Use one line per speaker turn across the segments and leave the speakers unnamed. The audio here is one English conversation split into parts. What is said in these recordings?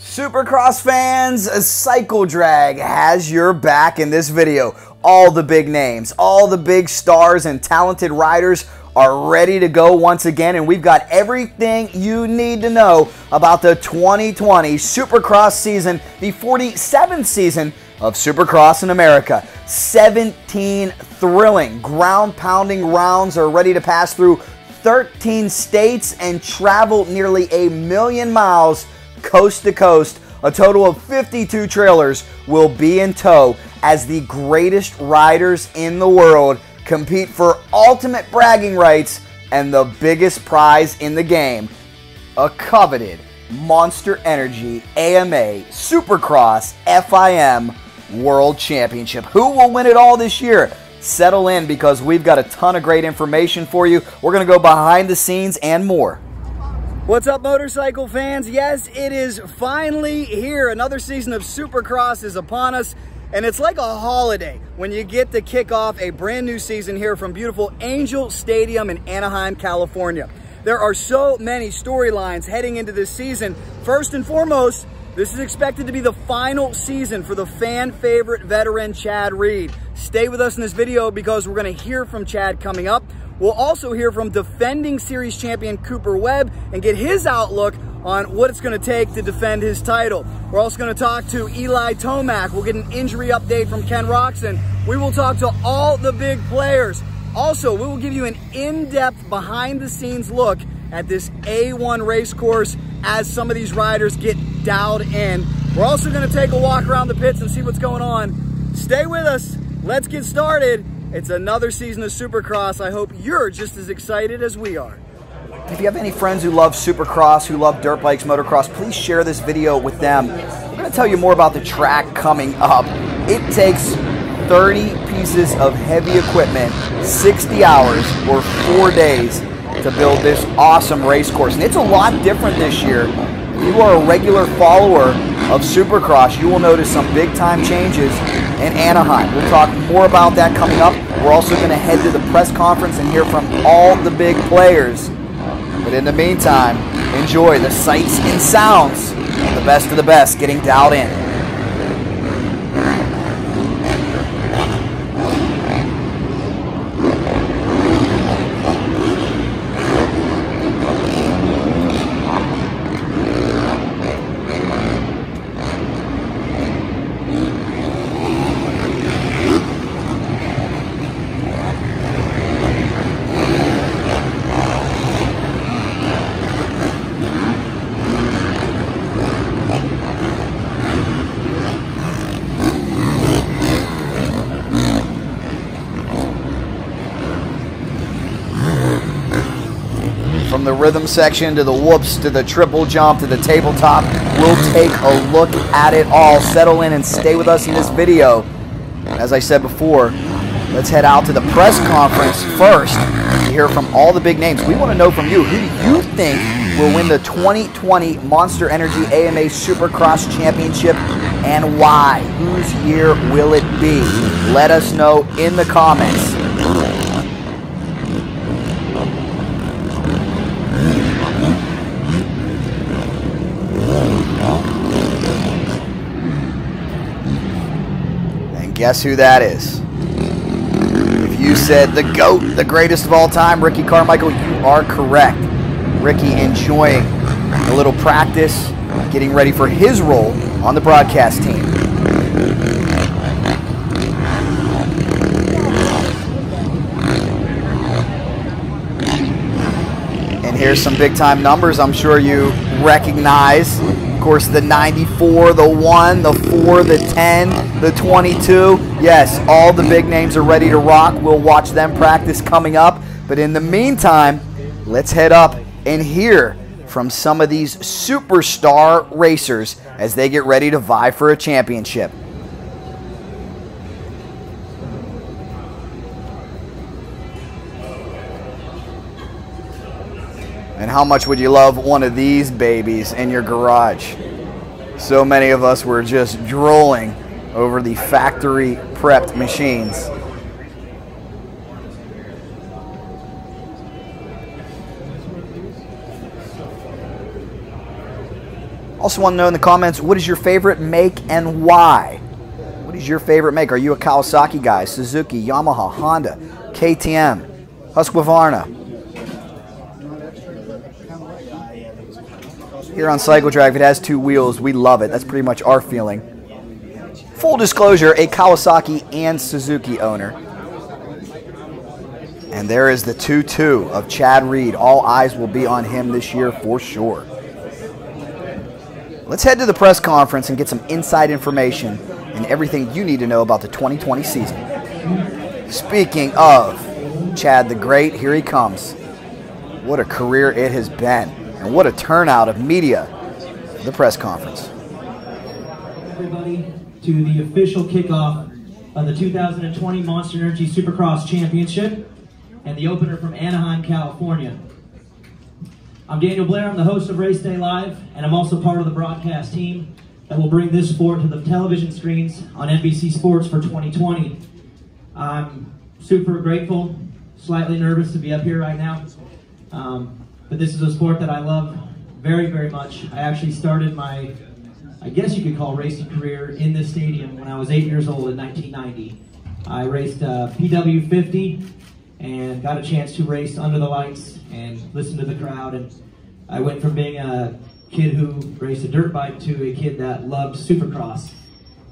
Supercross fans, Cycle Drag has your back in this video. All the big names, all the big stars and talented riders are ready to go once again, and we've got everything you need to know about the 2020 Supercross season, the 47th season of Supercross in America. 17 thrilling, ground-pounding rounds are ready to pass through 13 states and travel nearly 1 million miles coast to coast. A total of 52 trailers will be in tow as the greatest riders in the world compete for ultimate bragging rights and the biggest prize in the game, a coveted Monster Energy AMA Supercross FIM World Championship. Who will win it all this year? Settle in, because we've got a ton of great information for you. We're going to go behind the scenes and more. What's up, motorcycle fans? Yes, it is finally here. Another season of Supercross is upon us, and it's like a holiday when you get to kick off a brand new season here from beautiful Angel Stadium in Anaheim, California. There are so many storylines heading into this season. First and foremost, this is expected to be the final season for the fan favorite veteran Chad Reed. Stay with us in this video because we're going to hear from Chad coming up. We'll also hear from defending series champion Cooper Webb and get his outlook on what it's going to take to defend his title. We're also going to talk to Eli Tomac. We'll get an injury update from Ken Roczen. We will talk to all the big players. Also, we will give you an in-depth behind-the-scenes look at this A1 race course as some of these riders get dialed in. We're also going to take a walk around the pits and see what's going on. Stay with us. Let's get started. It's another season of Supercross. I hope you're just as excited as we are. If you have any friends who love Supercross, who love dirt bikes, motocross, please share this video with them. We're going to tell you more about the track coming up. It takes 30 pieces of heavy equipment, 60 hours, or 4 days to build this awesome race course. And it's a lot different this year. If you are a regular follower of Supercross, you will notice some big time changes in Anaheim. We'll talk more about that coming up. We're also going to head to the press conference and hear from all the big players. But in the meantime, enjoy the sights and sounds of the best getting dialed in. From the rhythm section to the whoops to the triple jump to the tabletop, we'll take a look at it all. Settle in and stay with us in this video. As I said before, let's head out to the press conference first to hear from all the big names. We want to know from you, who do you think will win the 2020 Monster Energy AMA Supercross Championship and why? Whose year will it be? Let us know in the comments. Guess who that is? If you said the GOAT, the greatest of all time, Ricky Carmichael, you are correct. Ricky enjoying a little practice, getting ready for his role on the broadcast team. And here's some big time numbers I'm sure you recognize. Of course, the 94, the 1, the 4, the 10, the 22. Yes, all the big names are ready to rock. We'll watch them practice coming up. But in the meantime, let's head up and hear from some of these superstar racers as they get ready to vie for a championship. And how much would you love one of these babies in your garage? So many of us were just drooling over the factory prepped machines. Also want to know in the comments, what is your favorite make and why? What is your favorite make? Are you a Kawasaki guy, Suzuki, Yamaha, Honda, KTM, Husqvarna? Here on Cycle Drag, if it has 2 wheels, we love it. That's pretty much our feeling. Full disclosure, a Kawasaki and Suzuki owner. And there is the 2-2 of Chad Reed. All eyes will be on him this year for sure. Let's head to the press conference and get some inside information and everything you need to know about the 2020 season. Speaking of Chad the Great, here he comes. What a career it has been, and what a turnout of media for the press conference.
Everybody to the official kickoff of the 2020 Monster Energy Supercross Championship and the opener from Anaheim, California. I'm Daniel Blair, I'm the host of Race Day Live, and I'm also part of the broadcast team that will bring this sport to the television screens on NBC Sports for 2020. I'm super grateful, slightly nervous to be up here right now, but this is a sport that I love very, very much. I actually started my, I guess you could call racing career in this stadium when I was 8 years old in 1990. I raced PW 50 and got a chance to race under the lights and listen to the crowd, and I went from being a kid who raced a dirt bike to a kid that loved Supercross.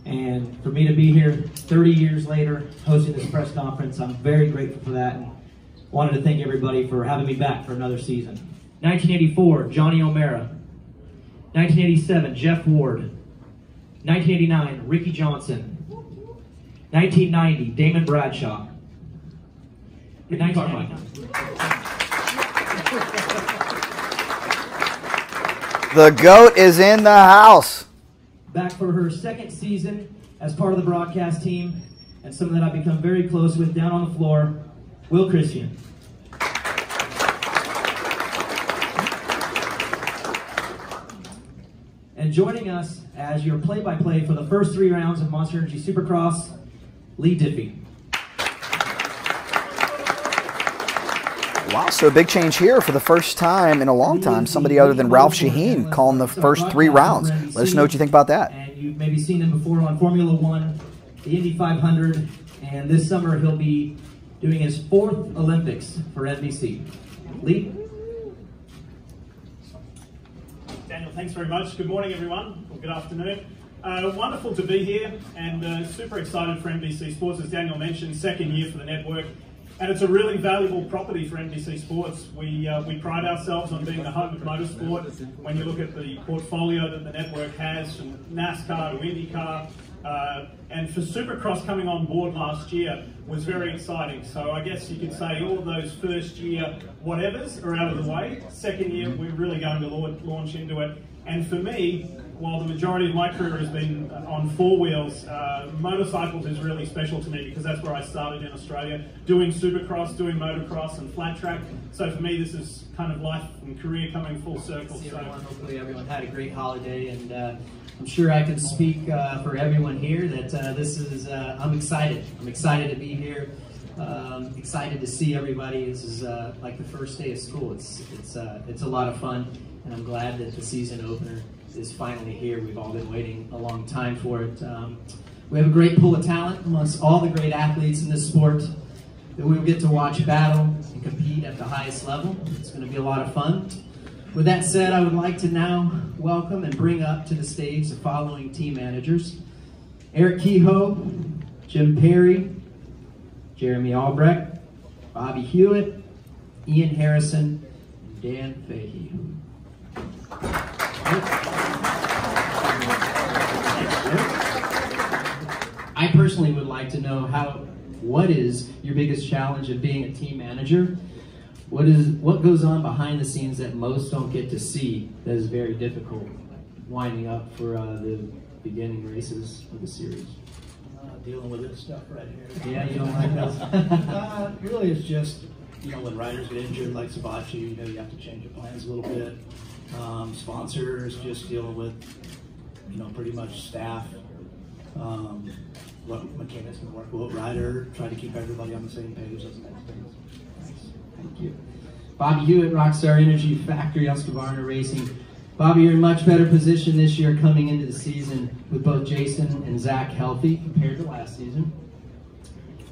And for me to be here 30 years later hosting this press conference, I'm very grateful for that, and wanted to thank everybody for having me back for another season. 1984, Johnny O'Mara. 1987, Jeff Ward. 1989, Ricky Johnson. 1990, Damon Bradshaw. 1999.
The GOAT is in the house.
Back for her second season as part of the broadcast team, and someone that I've become very close with down on the floor, Will Christian. And joining us as your play-by-play for the first 3 rounds of Monster Energy Supercross, Lee Diffie.
Wow, so a big change here for the first time in a long time. Somebody other than Ralph Shaheen calling the first 3 rounds. Let us know what you think about that.
And you've maybe seen him before on Formula One, the Indy 500, and this summer he'll be doing his 4th Olympics for NBC. Lee?
Daniel, thanks very much. Good morning, everyone, or good afternoon. Wonderful to be here, and super excited for NBC Sports. As Daniel mentioned, 2nd year for the network. And it's a really valuable property for NBC Sports. We pride ourselves on being the home of motorsport. When you look at the portfolio that the network has, from NASCAR to IndyCar, and for Supercross coming on board last year was very exciting. So I guess you could say all of those first year whatevers are out of the way. 2nd year, we're really going to launch into it. And for me, while the majority of my career has been on 4 wheels, motorcycles is really special to me because that's where I started in Australia, doing Supercross, doing motocross and flat track. So for me, this is kind of life and career coming full circle. So
hopefully everyone had a great holiday, and I'm sure I can speak for everyone here that this is, I'm excited. I'm excited to be here. Excited to see everybody. This is like the first day of school. It's a lot of fun, and I'm glad that the season opener is finally here. We've all been waiting a long time for it. We have a great pool of talent amongst all the great athletes in this sport that we will get to watch battle and compete at the highest level. It's going to be a lot of fun. With that said, I would like to now welcome and bring up to the stage the following team managers: Eric Kehoe, Jim Perry, Jeremy Albrecht, Bobby Hewitt, Ian Harrison, and Dan Fahey. I personally would like to know what is your biggest challenge of being a team manager? What goes on behind the scenes that most don't get to see that is very difficult winding up for the beginning races of the series?
Dealing with this stuff right here.
Yeah, you don't like those?
Really, it's just, when riders get injured like Sabachi, you have to change your plans a little bit. Sponsors, just dealing with, pretty much staff. What mechanics can work with rider, try to keep everybody on the same page. Those next things.
Thank you. Bobby Hewitt, Rockstar Energy Factory, Husqvarna Racing.
Bobby, you're in much better position this year coming into the season with both Jason and Zach healthy compared to last season.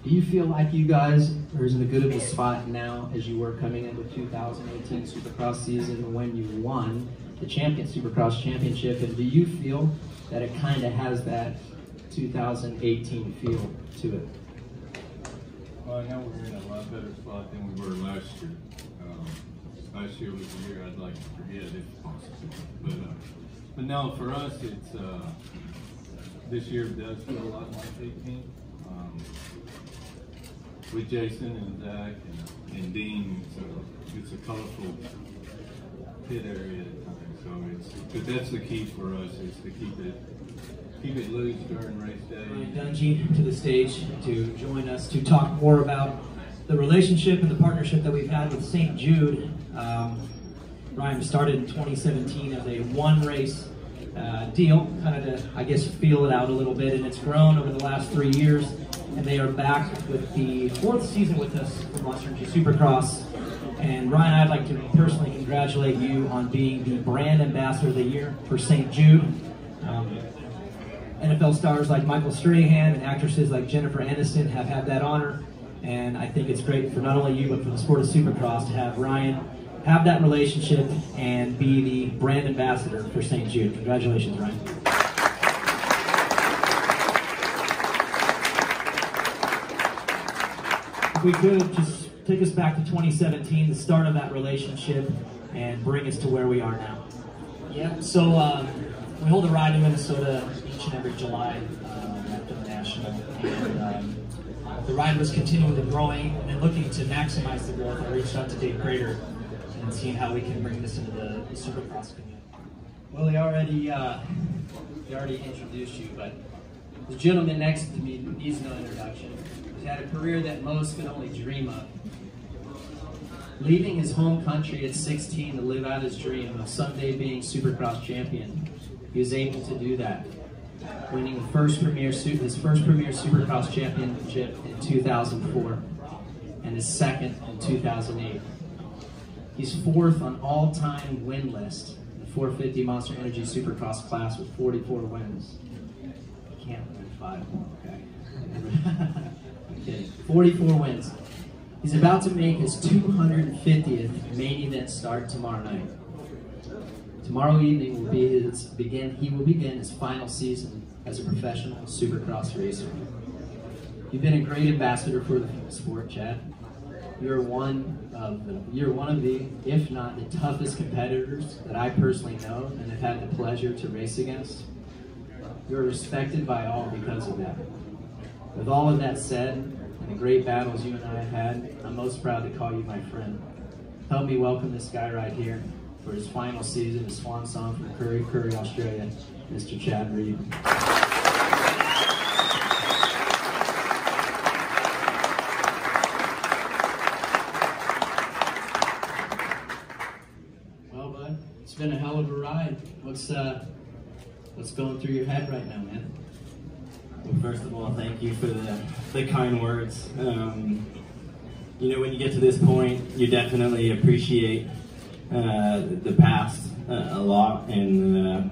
Do you feel like you guys are as good of a spot now as you were coming into 2018 Supercross season when you won the Supercross Championship? And do you feel that it kind of has that 2018 feel to it?
Well, I know we're in a lot better spot than we were last year. Last year was the year I'd like to forget if possible. But no, for us, it's this year does feel a lot like 18. With Jason and Zach and Dean, it's a colorful pit area at times. But that's the key for us, is to keep it loose during race day.
Ryan Dungey to the stage to join us to talk more about the relationship and the partnership that we've had with St. Jude. Ryan started in 2017 as a one-race deal, kind of to, I guess, feel it out a little bit, and it's grown over the last 3 years, and they are back with the 4th season with us for Monster Energy Supercross. And Ryan, I'd like to personally congratulate you on being the brand ambassador of the year for St. Jude. NFL stars like Michael Strahan and actresses like Jennifer Aniston have had that honor, and I think it's great for not only you but for the sport of Supercross to have Ryan have that relationship and be the brand ambassador for St. Jude. Congratulations, Ryan. If we could just take us back to 2017, the start of that relationship, and bring us to where we are now.
Yeah, so we hold a ride in Minnesota each and every July after the National. And the ride was continually growing, and looking to maximize the growth, I reached out to Dave Prater and seeing how we can bring this into the Supercross community.
Well, he already introduced you, but the gentleman next to me needs no introduction. He's had a career that most can only dream of. Leaving his home country at 16 to live out his dream of someday being Supercross champion, he was able to do that, winning his first premier Supercross championship in 2004 and his second in 2008. He's 4th on all-time win list in the 450 Monster Energy Supercross class with 44 wins. You can't win 5 more, okay? I'm kidding. 44 wins. He's about to make his 250th main event start tomorrow night. Tomorrow evening he will begin his final season as a professional Supercross racer. You've been a great ambassador for the sport, Chad. You're one of the, if not the toughest competitors that I personally know and have had the pleasure to race against. You're respected by all because of that. With all of that said, and the great battles you and I have had, I'm most proud to call you my friend. Help me welcome this guy right here for his final season, his swan song from Curry, Australia, Mr. Chad Reed. Well, bud, it's been a hell of a ride. What's going through your head right now, man?
Well, first of all, thank you for the kind words. You know, when you get to this point, you definitely appreciate the past a lot, and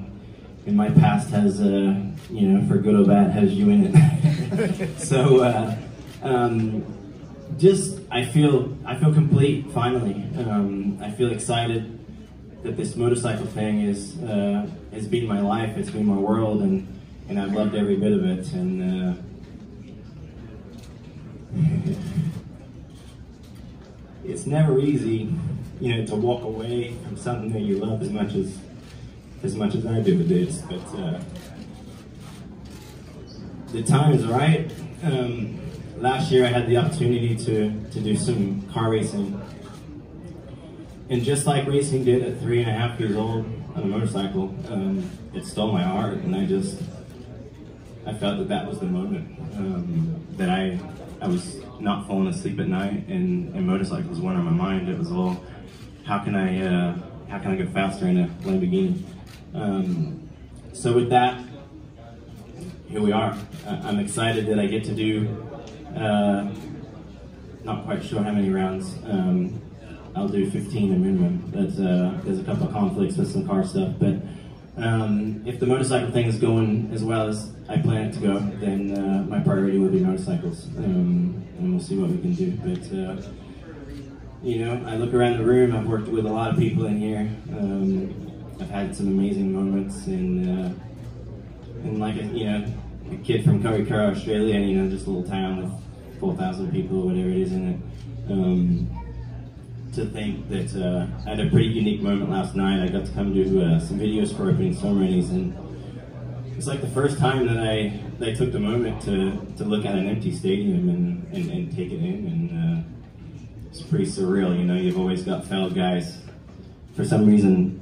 my past has, you know, for good or bad, has you in it. So, I feel complete finally. I feel excited that this motorcycle thing has been my life. It's been my world, and I've loved every bit of it. And it's never easy, you know, to walk away from something that you love as much as I do with this. But the time is right. Last year I had the opportunity to do some car racing, and just like racing did at 3.5 years old on a motorcycle, it stole my heart, and I felt that was the moment that I was not falling asleep at night, and motorcycles weren't on my mind. It was all, how can I go faster in a Lamborghini? So with that, here we are. I'm excited that I get to do, not quite sure how many rounds, I'll do 15 a minimum. That's there's a couple of conflicts with some car stuff, but if the motorcycle thing is going as well as I plan it to go, then my priority will be motorcycles, and we'll see what we can do. But you know, I look around the room. I've worked with a lot of people in here. I've had some amazing moments, and like a kid from Kurikura, Australia, you know, just a little town with 4,000 people or whatever it is in it. To think that I had a pretty unique moment last night. I got to come do some videos for opening ceremonies, and it's like the first time that I took the moment to look at an empty stadium and take it in, and it's pretty surreal. You know, you've always got failed guys. For some reason,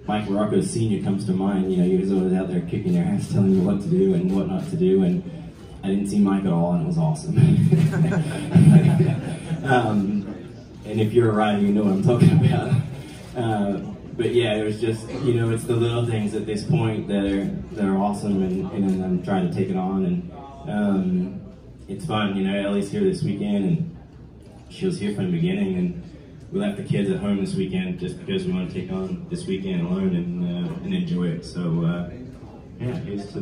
Mike Rocco Sr. comes to mind. You know, he was always out there kicking your ass, telling you what to do and what not to do, and I didn't see Mike at all, and it was awesome. And if you're a rider, you know what I'm talking about. But yeah, it was just, you know, it's the little things at this point that are awesome, and I'm trying to take it on, and it's fun. You know, Ellie's here this weekend, and she was here from the beginning, and we left the kids at home this weekend just because we want to take on this weekend alone and enjoy it. So yeah, here's to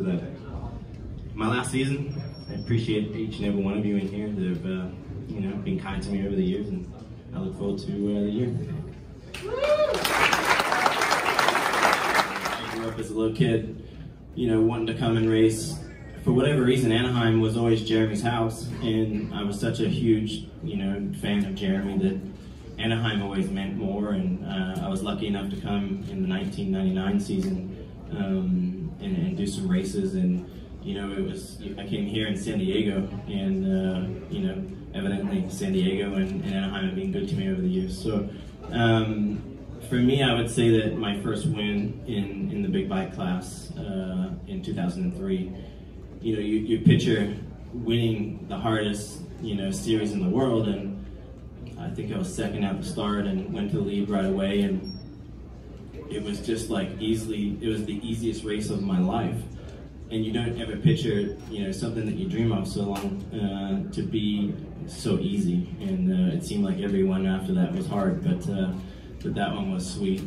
my last season. I appreciate each and every one of you in here that have you know, been kind to me over the years, and I look forward to the year. I grew up as a little kid, you know, wanting to come and race. For whatever reason, Anaheim was always Jeremy's house, and I was such a huge, you know, fan of Jeremy that Anaheim always meant more. And I was lucky enough to come in the 1999 season and do some races. And you know, I came here in San Diego, and you know, evidently San Diego and Anaheim have been good to me over the years. So for me, I would say that my first win in the big bike class in 2003, you know, you picture winning the hardest, you know, series in the world, and I think I was second at the start and went to the lead right away, and it was just like it was the easiest race of my life. And you don't ever picture, you know, something that you dream of so long to be so easy. And it seemed like every one after that was hard, but that one was sweet.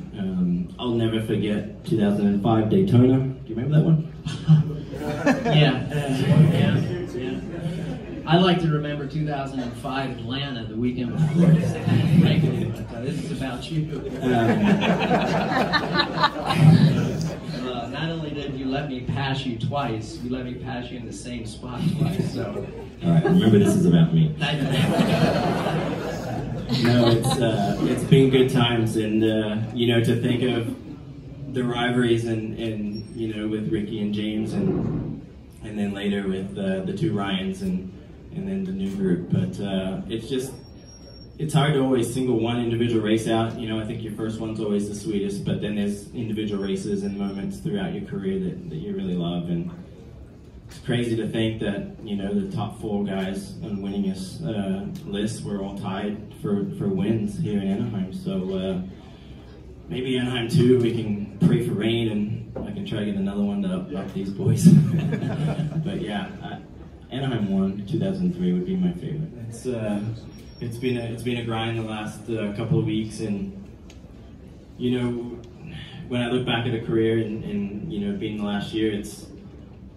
I'll never forget 2005 Daytona. Do you remember that one?
Yeah. I like to remember 2005 Atlanta, the weekend before. Frankly, but this is about you. Not only did you let me pass you twice, you let me pass you in the same spot twice. So.
All right, remember this is about me. No, it's been good times, and you know, to think of the rivalries and you know, with Ricky and James, and then later with the two Ryans and then the new group. But it's hard to always single one individual race out. You know, I think your first one's always the sweetest, but then there's individual races and moments throughout your career that you really love. And it's crazy to think that, you know, the top 4 guys on winningest lists were all tied for wins here in Anaheim. So maybe Anaheim 2, we can pray for rain, and I can try to get another one to up these boys. But yeah, Anaheim 1, 2003 would be my favorite. It's been a grind the last couple of weeks, and you know, when I look back at a career and you know, being the last year,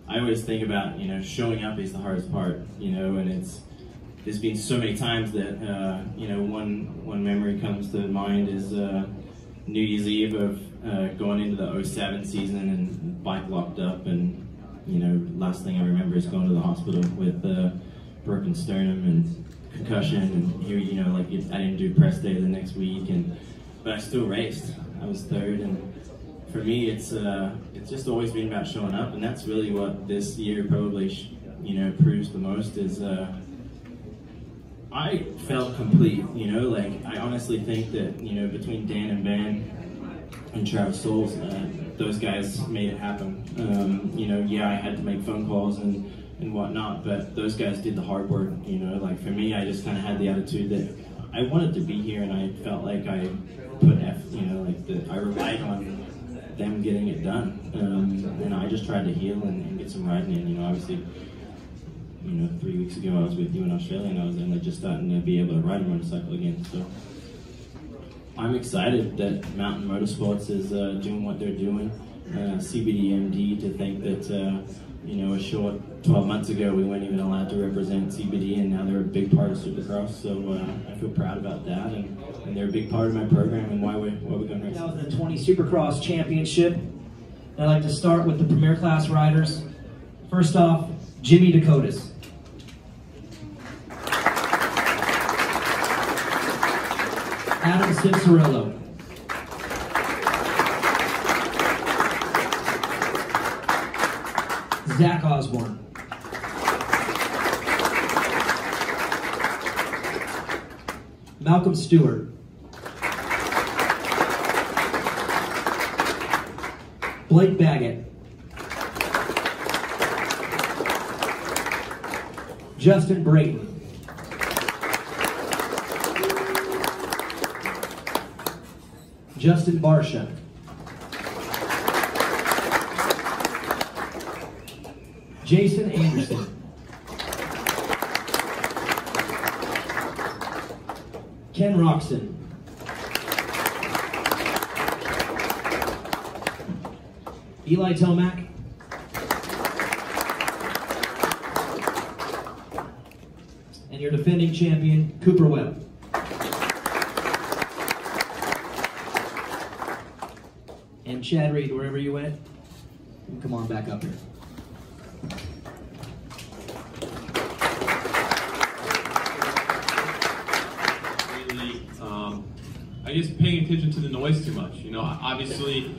I always think about, you know, showing up is the hardest part, you know, and there's been so many times that you know, one memory comes to mind is New Year's Eve of going into the 07 season and bike locked up, and you know, last thing I remember is going to the hospital with broken sternum and concussion, and here, you know, like I didn't do press day the next week, but I still raced. I was third, and for me, it's just always been about showing up, and that's really what this year probably, you know, proves the most is I felt complete. You know, like I honestly think that, you know, between Dan and Ben and Travis Souls, those guys made it happen. You know, yeah, I had to make phone calls and whatnot, but those guys did the hard work. You know, like for me, I just kind of had the attitude that I wanted to be here, and I felt like I put you know, like I relied on them getting it done, and I just tried to heal and get some riding in. You know, obviously, you know, 3 weeks ago I was with you in Australia, and I was only just starting to be able to ride a motorcycle again. So I'm excited that Mountain Motorsports is doing what they're doing. CBDMD, to think that you know, a short 12 months ago we weren't even allowed to represent CBD, and now they're a big part of Supercross. So I feel proud about that, and they're a big part of my program and why we're going to race.
2020 Supercross Championship. And I'd like to start with the Premier Class riders. First off, Jimmy Dakotas. Adam Cianciarulo. Zach Osborne. Malcolm Stewart. Blake Baggett. Justin Brayton. Justin Barsha. Jason Anderson. Ken Roxon. Eli Tomac. And your defending champion, Cooper Webb. And Chad Reed, wherever you went, come on back up here.
I guess paying attention to the noise too much. You know, obviously,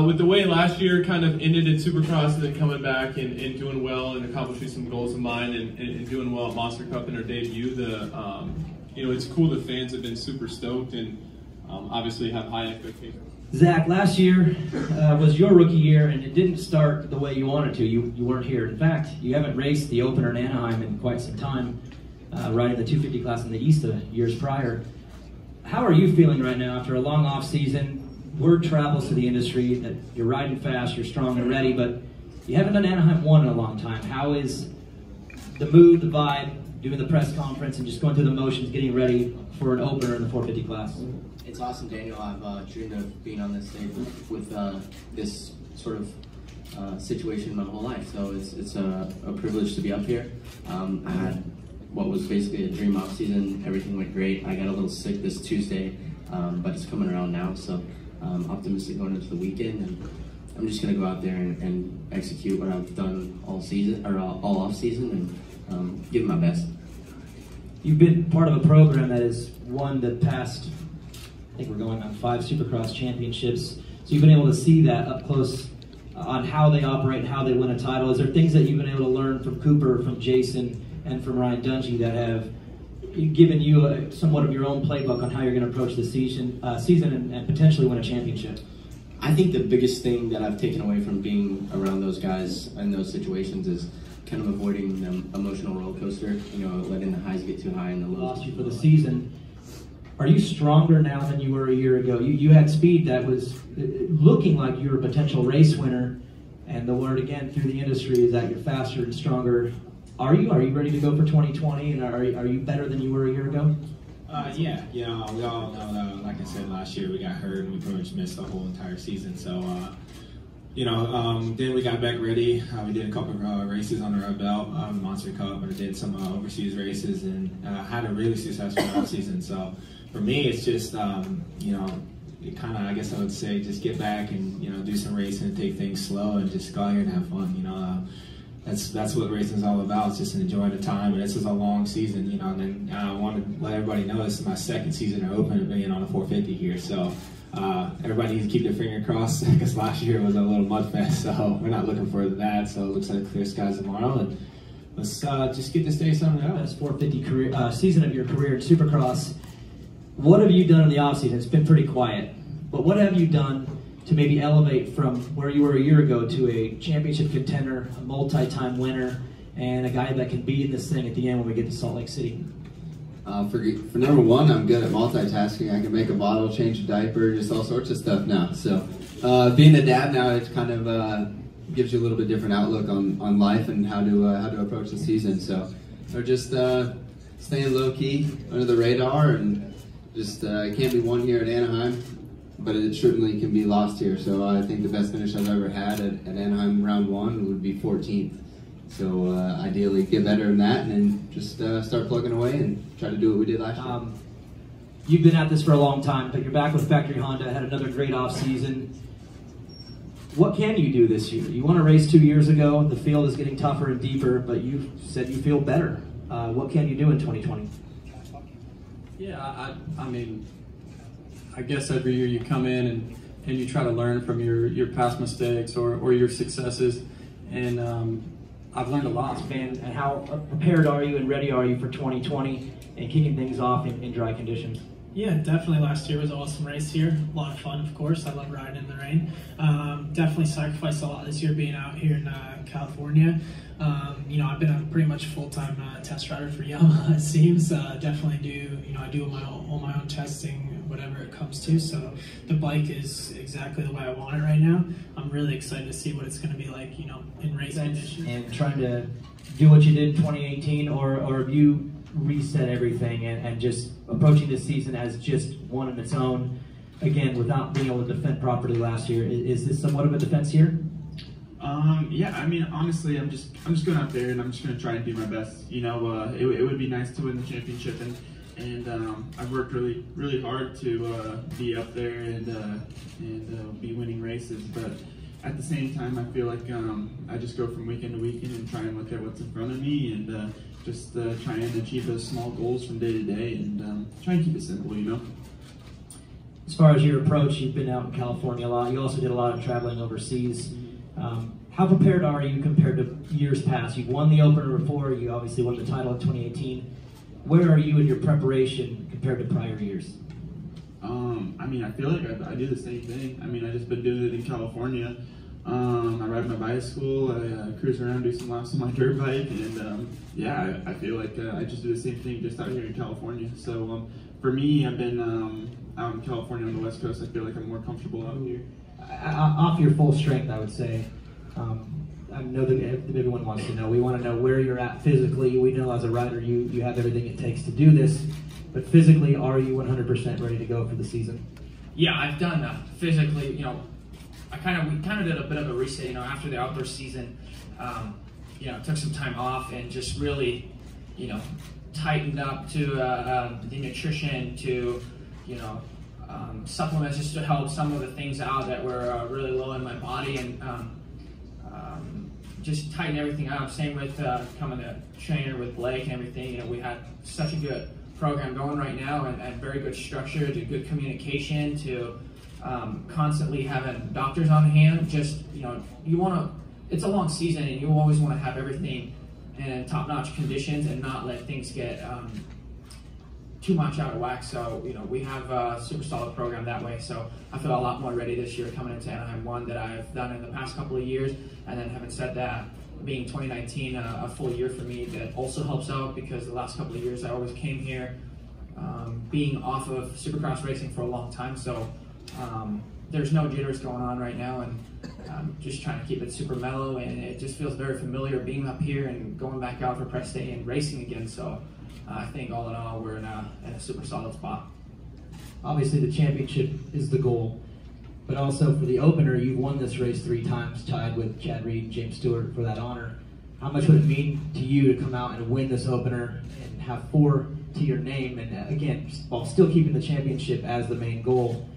with the way last year kind of ended in Supercross, and then coming back and doing well and accomplishing some goals of mine and doing well at Monster Cup in our debut, you know, it's cool the fans have been super stoked and obviously have high expectations.
Zach, last year was your rookie year, and it didn't start the way you wanted to. You weren't here. In fact, you haven't raced the opener in Anaheim in quite some time, riding the 250 class in the ISTA years prior. How are you feeling right now after a long off season? Word travels to the industry that you're riding fast, you're strong and ready, but you haven't done Anaheim 1 in a long time. How is the mood, the vibe, doing the press conference and just going through the motions, getting ready for an opener in the 450 class?
It's awesome, Daniel. I've dreamed of being on this stage with this sort of situation my whole life, so it's a privilege to be up here. I had what was basically a dream off season. Everything went great. I got a little sick this Tuesday, but it's coming around now, so I'm optimistic going into the weekend, and I'm just going to go out there and execute what I've done all season, or all off season, and give it my best.
You've been part of a program that has won the past, I think we're going on 5 Supercross championships, so you've been able to see that up close on how they operate and how they win a title. Is there things that you've been able to learn from Cooper, from Jason, and from Ryan Dungey that have given you somewhat of your own playbook on how you're going to approach the season and potentially win a championship?
I think the biggest thing that I've taken away from being around those guys in those situations is kind of avoiding the emotional roller coaster, you know, letting the highs get too high and the lows.
Lost you for the season. Are you stronger now than you were a year ago? You had speed that was looking like you were a potential race winner, and the word again through the industry is that you're faster and stronger. Are you ready to go for 2020, and are you better than you were a year ago?
Yeah, you know, we all know, like I said, last year we got hurt and we pretty much missed the whole entire season. So, you know, then we got back ready. We did a couple of races under our belt, Monster Cup, and I did some overseas races, and had a really successful off season. So for me, it's just, you know, it kind of, I guess I would say, just get back and, you know, do some racing and take things slow and just go out here and have fun, you know. That's what racing is all about. It's just enjoying the time, and this is a long season, you know. And then I want to let everybody know this is my second season to open being on a 450 here. So everybody needs to keep their finger crossed because last year was a little mud fest. So we're not looking forward to that. So it looks like clear skies tomorrow, and let's just get this day something out.
Best 450 season of your career in Supercross. What have you done in the offseason? It's been pretty quiet, but what have you done to maybe elevate from where you were a year ago to a championship contender, a multi-time winner, and a guy that can be in this thing at the end when we get to Salt Lake City?
For number one, I'm good at multitasking. I can make a bottle, change a diaper, just all sorts of stuff now. So being a dad now, it kind of gives you a little bit different outlook on life and how to approach the season. So we're just staying low key under the radar and just it can't be won here at Anaheim, but it certainly can be lost here. So I think the best finish I've ever had at Anaheim round 1 would be 14th. So ideally get better than that, and then just start plugging away and try to do what we did last year.
You've been at this for a long time, but you're back with Factory Honda, had another great off season. What can you do this year? You won a race 2 years ago. The field is getting tougher and deeper, but you said you feel better. What can you do in 2020?
Yeah, I mean, I guess every year you come in and you try to learn from your past mistakes or your successes, and I've learned a lot.
And how prepared are you and ready are you for 2020 and kicking things off in dry conditions?
Yeah, definitely. Last year was an awesome race here. A lot of fun, of course. I love riding in the rain. Definitely sacrificed a lot this year being out here in California. You know, I've been a pretty much full-time test rider for Yamaha, it seems. Definitely do, you know, I do all my own testing, whatever it comes to. So the bike is exactly the way I want it right now. I'm really excited to see what it's going to be like, you know, in race conditions.
And trying to do what you did in 2018, or have you reset everything and just approaching this season as just one in its own, again, without being able to defend properly last year? Is this somewhat of a defense year?
Yeah, I mean, honestly, I'm just going out there and I'm just going to try and do my best. You know, it would be nice to win the championship, and I've worked really, really hard to be up there and be winning races. But at the same time, I feel like I just go from weekend to weekend and try and look at what's in front of me and just try and achieve those small goals from day to day and try and keep it simple, you know.
As far as your approach, you've been out in California a lot. You also did a lot of traveling overseas. How prepared are you compared to years past? You've won the opener before. You obviously won the title in 2018. Where are you in your preparation compared to prior years?
I mean, I feel like I do the same thing. I mean, I just been doing it in California. I ride my bicycle, I cruise around, do some laps on my dirt bike, and yeah, I feel like I just do the same thing just out here in California. So for me, I've been out in California on the West Coast. I feel like I'm more comfortable out here.
Off your full strength, I would say. I know that everyone wants to know. We want to know where you're at physically. We know as a rider you have everything it takes to do this, but physically, are you 100% ready to go for the season?
Yeah, I've done physically. You know, we kind of did a bit of a reset. You know, after the outdoor season, you know, took some time off and just really, you know, tightened up to the nutrition, to, you know, supplements just to help some of the things out that were really low in my body, and just tighten everything up. Same with becoming a trainer with Blake and everything. You know, we had such a good program going right now, and very good structure, to good communication, to constantly having doctors on hand. Just, you know, you want to, it's a long season and you always want to have everything in top-notch conditions and not let things get too much out of whack. So, you know, we have a super solid program that way. So I feel a lot more ready this year coming into Anaheim 1 that I've done in the past couple of years. And then having said that, being 2019 a full year for me, that also helps out, because the last couple of years I always came here being off of Supercross racing for a long time. So there's no jitters going on right now, and I'm just trying to keep it super mellow, and it just feels very familiar being up here and going back out for press day and racing again. So I think all in all, we're in a super solid spot.
Obviously the championship is the goal, but also for the opener, you've won this race 3 times, tied with Chad Reed and James Stewart for that honor. How much would it mean to you to come out and win this opener and have 4 to your name, and again, while still keeping the championship as the main goal?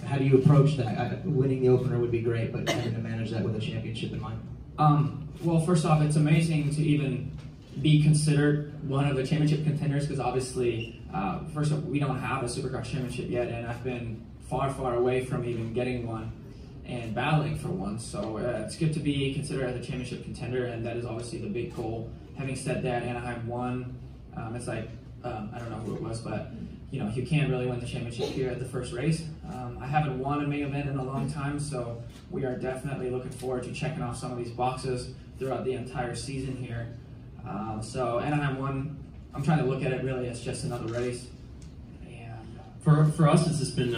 How do you approach that? Winning the opener would be great, but having to manage that with a championship in mind.
Well, first off, it's amazing to even be considered one of the championship contenders, because obviously, first off, we don't have a Supercross championship yet, and I've been far, far away from even getting one and battling for one. So it's good to be considered as a championship contender, and that is obviously the big goal. Having said that, Anaheim 1, it's like, I don't know who it was, but you know, you can't really win the championship here at the first race. I haven't won a main event in a long time, so we are definitely looking forward to checking off some of these boxes throughout the entire season here. So Anaheim 1, I'm trying to look at it really as just another race.
And for us, it's just been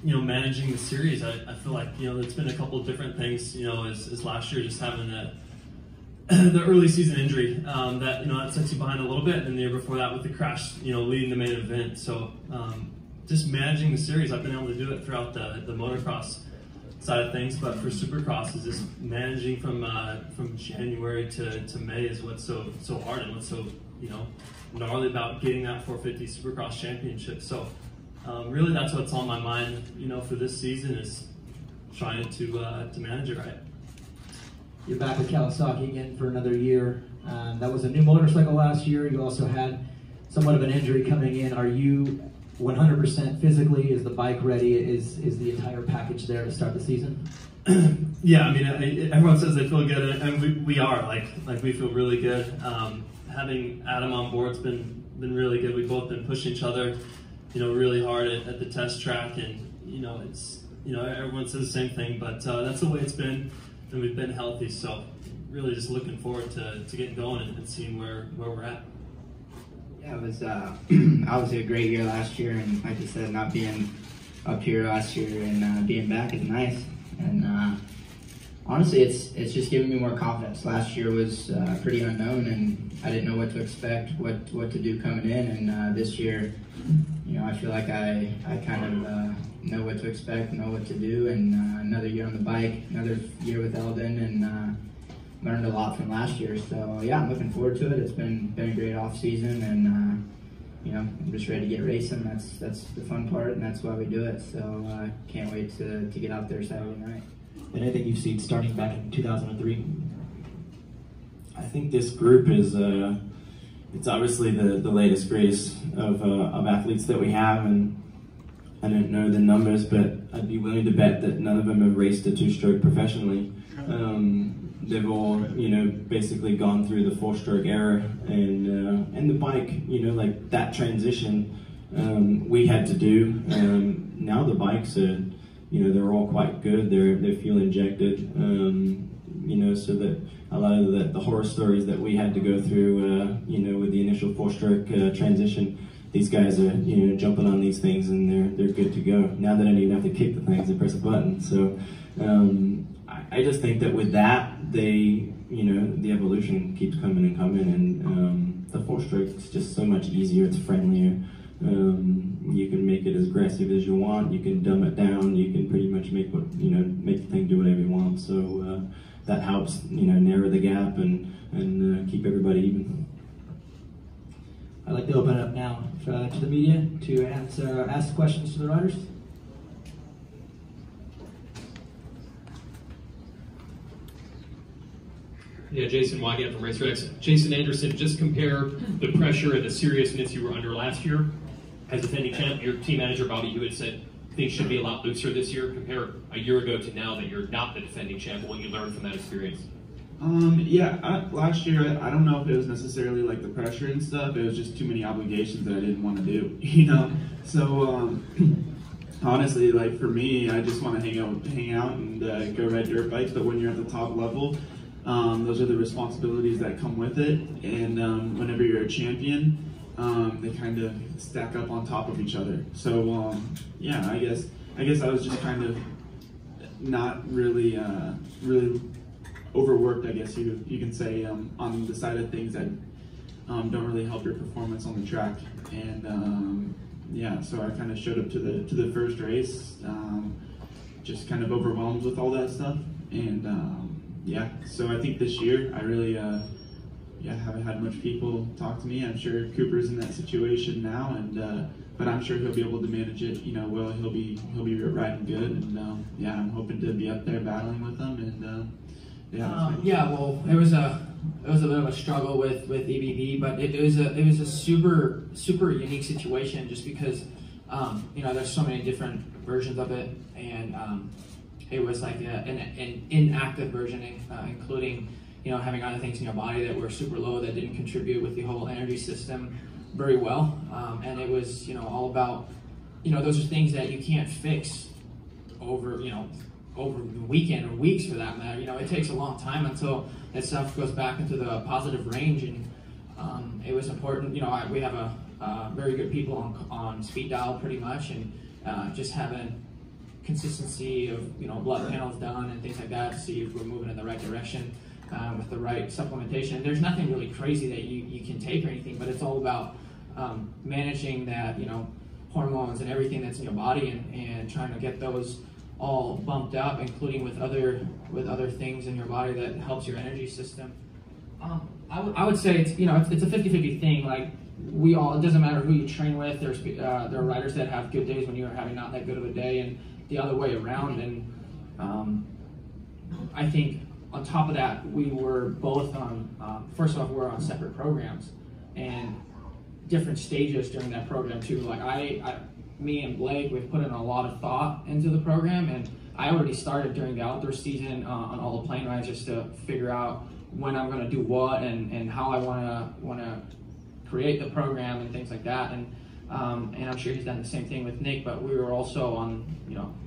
you know, managing the series. I feel like, you know, it's been a couple of different things. You know, as last year, just having that the early season injury that, you know, that sets you behind a little bit, and the year before that with the crash, you know, leading the main event. So just managing the series. I've been able to do it throughout the motocross side of things, but for Supercross, is just managing from January to May is what's so hard and what's so gnarly about getting that 450 Supercross championship. So really, that's what's on my mind, for this season, is trying to manage it right.
You're back with Kawasaki again for another year. That was a new motorcycle last year. You also had somewhat of an injury coming in. Are you 100% physically? Is the bike ready? Is the entire package there to start the season?
Yeah, I mean, everyone says they feel good, and we are. Like we feel really good. Having Adam on board's been really good. We've both been pushing each other, really hard at the test track, and it's everyone says the same thing, but that's the way it's been, and we've been healthy. So really, just looking forward to getting going and seeing where we're at.
Yeah, it was obviously a great year last year, and like you said, not being up here last year and being back is nice. And honestly, it's just giving me more confidence. Last year was pretty unknown, and I didn't know what to expect, what to do coming in. And this year, I feel like I kind of know what to expect, know what to do. And another year on the bike, another year with Eldon, and learned a lot from last year. So yeah, I'm looking forward to it. It's been a great off season, and I'm just ready to get racing. That's the fun part, and that's why we do it. So can't wait to get out there Saturday night.
And anything you've seen starting back in 2003?
I think this group is it's obviously the latest greatest of athletes that we have, and I don't know the numbers, but I'd be willing to bet that none of them have raced a two-stroke professionally. They've all, basically gone through the four-stroke era, and the bike, like that transition we had to do. Now the bikes are, they're all quite good. They're fuel injected, so that a lot of the horror stories that we had to go through, with the initial four-stroke transition, these guys are, jumping on these things and they're good to go. Now they don't even have to kick the things and press a button. So I just think that with that, the evolution keeps coming and coming, and the four-stroke is just so much easier. It's friendlier. You can make it as aggressive as you want. You can dumb it down. You can pretty much make the thing do whatever you want. So that helps, narrow the gap and keep everybody even.
I'd like to open it up now to the media to ask questions to the riders.
Yeah, Jason Wygant from RacerX. Jason Anderson, just compare the pressure and the seriousness you were under last year as defending champ. Your team manager, Bobby Hewitt, said things should be a lot looser this year. Compare a year ago to now that you're not the defending champ, what you learned from that experience.
Last year, I don't know if it was necessarily like the pressure and stuff. It was just too many obligations that I didn't want to do, So honestly, like for me, I just want to hang out and go ride dirt bikes. But when you're at the top level, those are the responsibilities that come with it. And whenever you're a champion, they kind of stack up on top of each other. So I guess I was just kind of not really overworked, I guess you can say, on the side of things that don't really help your performance on the track. And so I kind of showed up to the first race, just kind of overwhelmed with all that stuff. And so I think this year I really haven't had much people talk to me. I'm sure Cooper's in that situation now, and but I'm sure he'll be able to manage it. Well, he'll be riding good, and I'm hoping to be up there battling with them. And
well, it was a bit of a struggle with EBB, but it was a super unique situation just because there's so many different versions of it, and it was like an inactive versioning, including having other things in your body that were super low that didn't contribute with the whole energy system very well, and it was all about those are things that you can't fix over the weekend or weeks for that matter. It takes a long time until that stuff goes back into the positive range, and it was important. We have a very good people on speed dial pretty much, and just having consistency of blood panels done and things like that to see if we're moving in the right direction with the right supplementation. There's nothing really crazy that you can take or anything, but it's all about managing that hormones and everything that's in your body, and trying to get those all bumped up, including with other things in your body that helps your energy system. I would say it's a 50-50 thing. Like we all, it doesn't matter who you train with. There are riders that have good days when you're having not that good of a day, and the other way around. And I think on top of that, we were both on. First off, we're on separate programs and different stages during that program too. Like me and Blake, we've put in a lot of thought into the program, and I already started during the outdoor season on all the plane rides just to figure out when I'm going to do what and how I want to create the program and things like that. And I'm sure he's done the same thing with Nick. But we were also on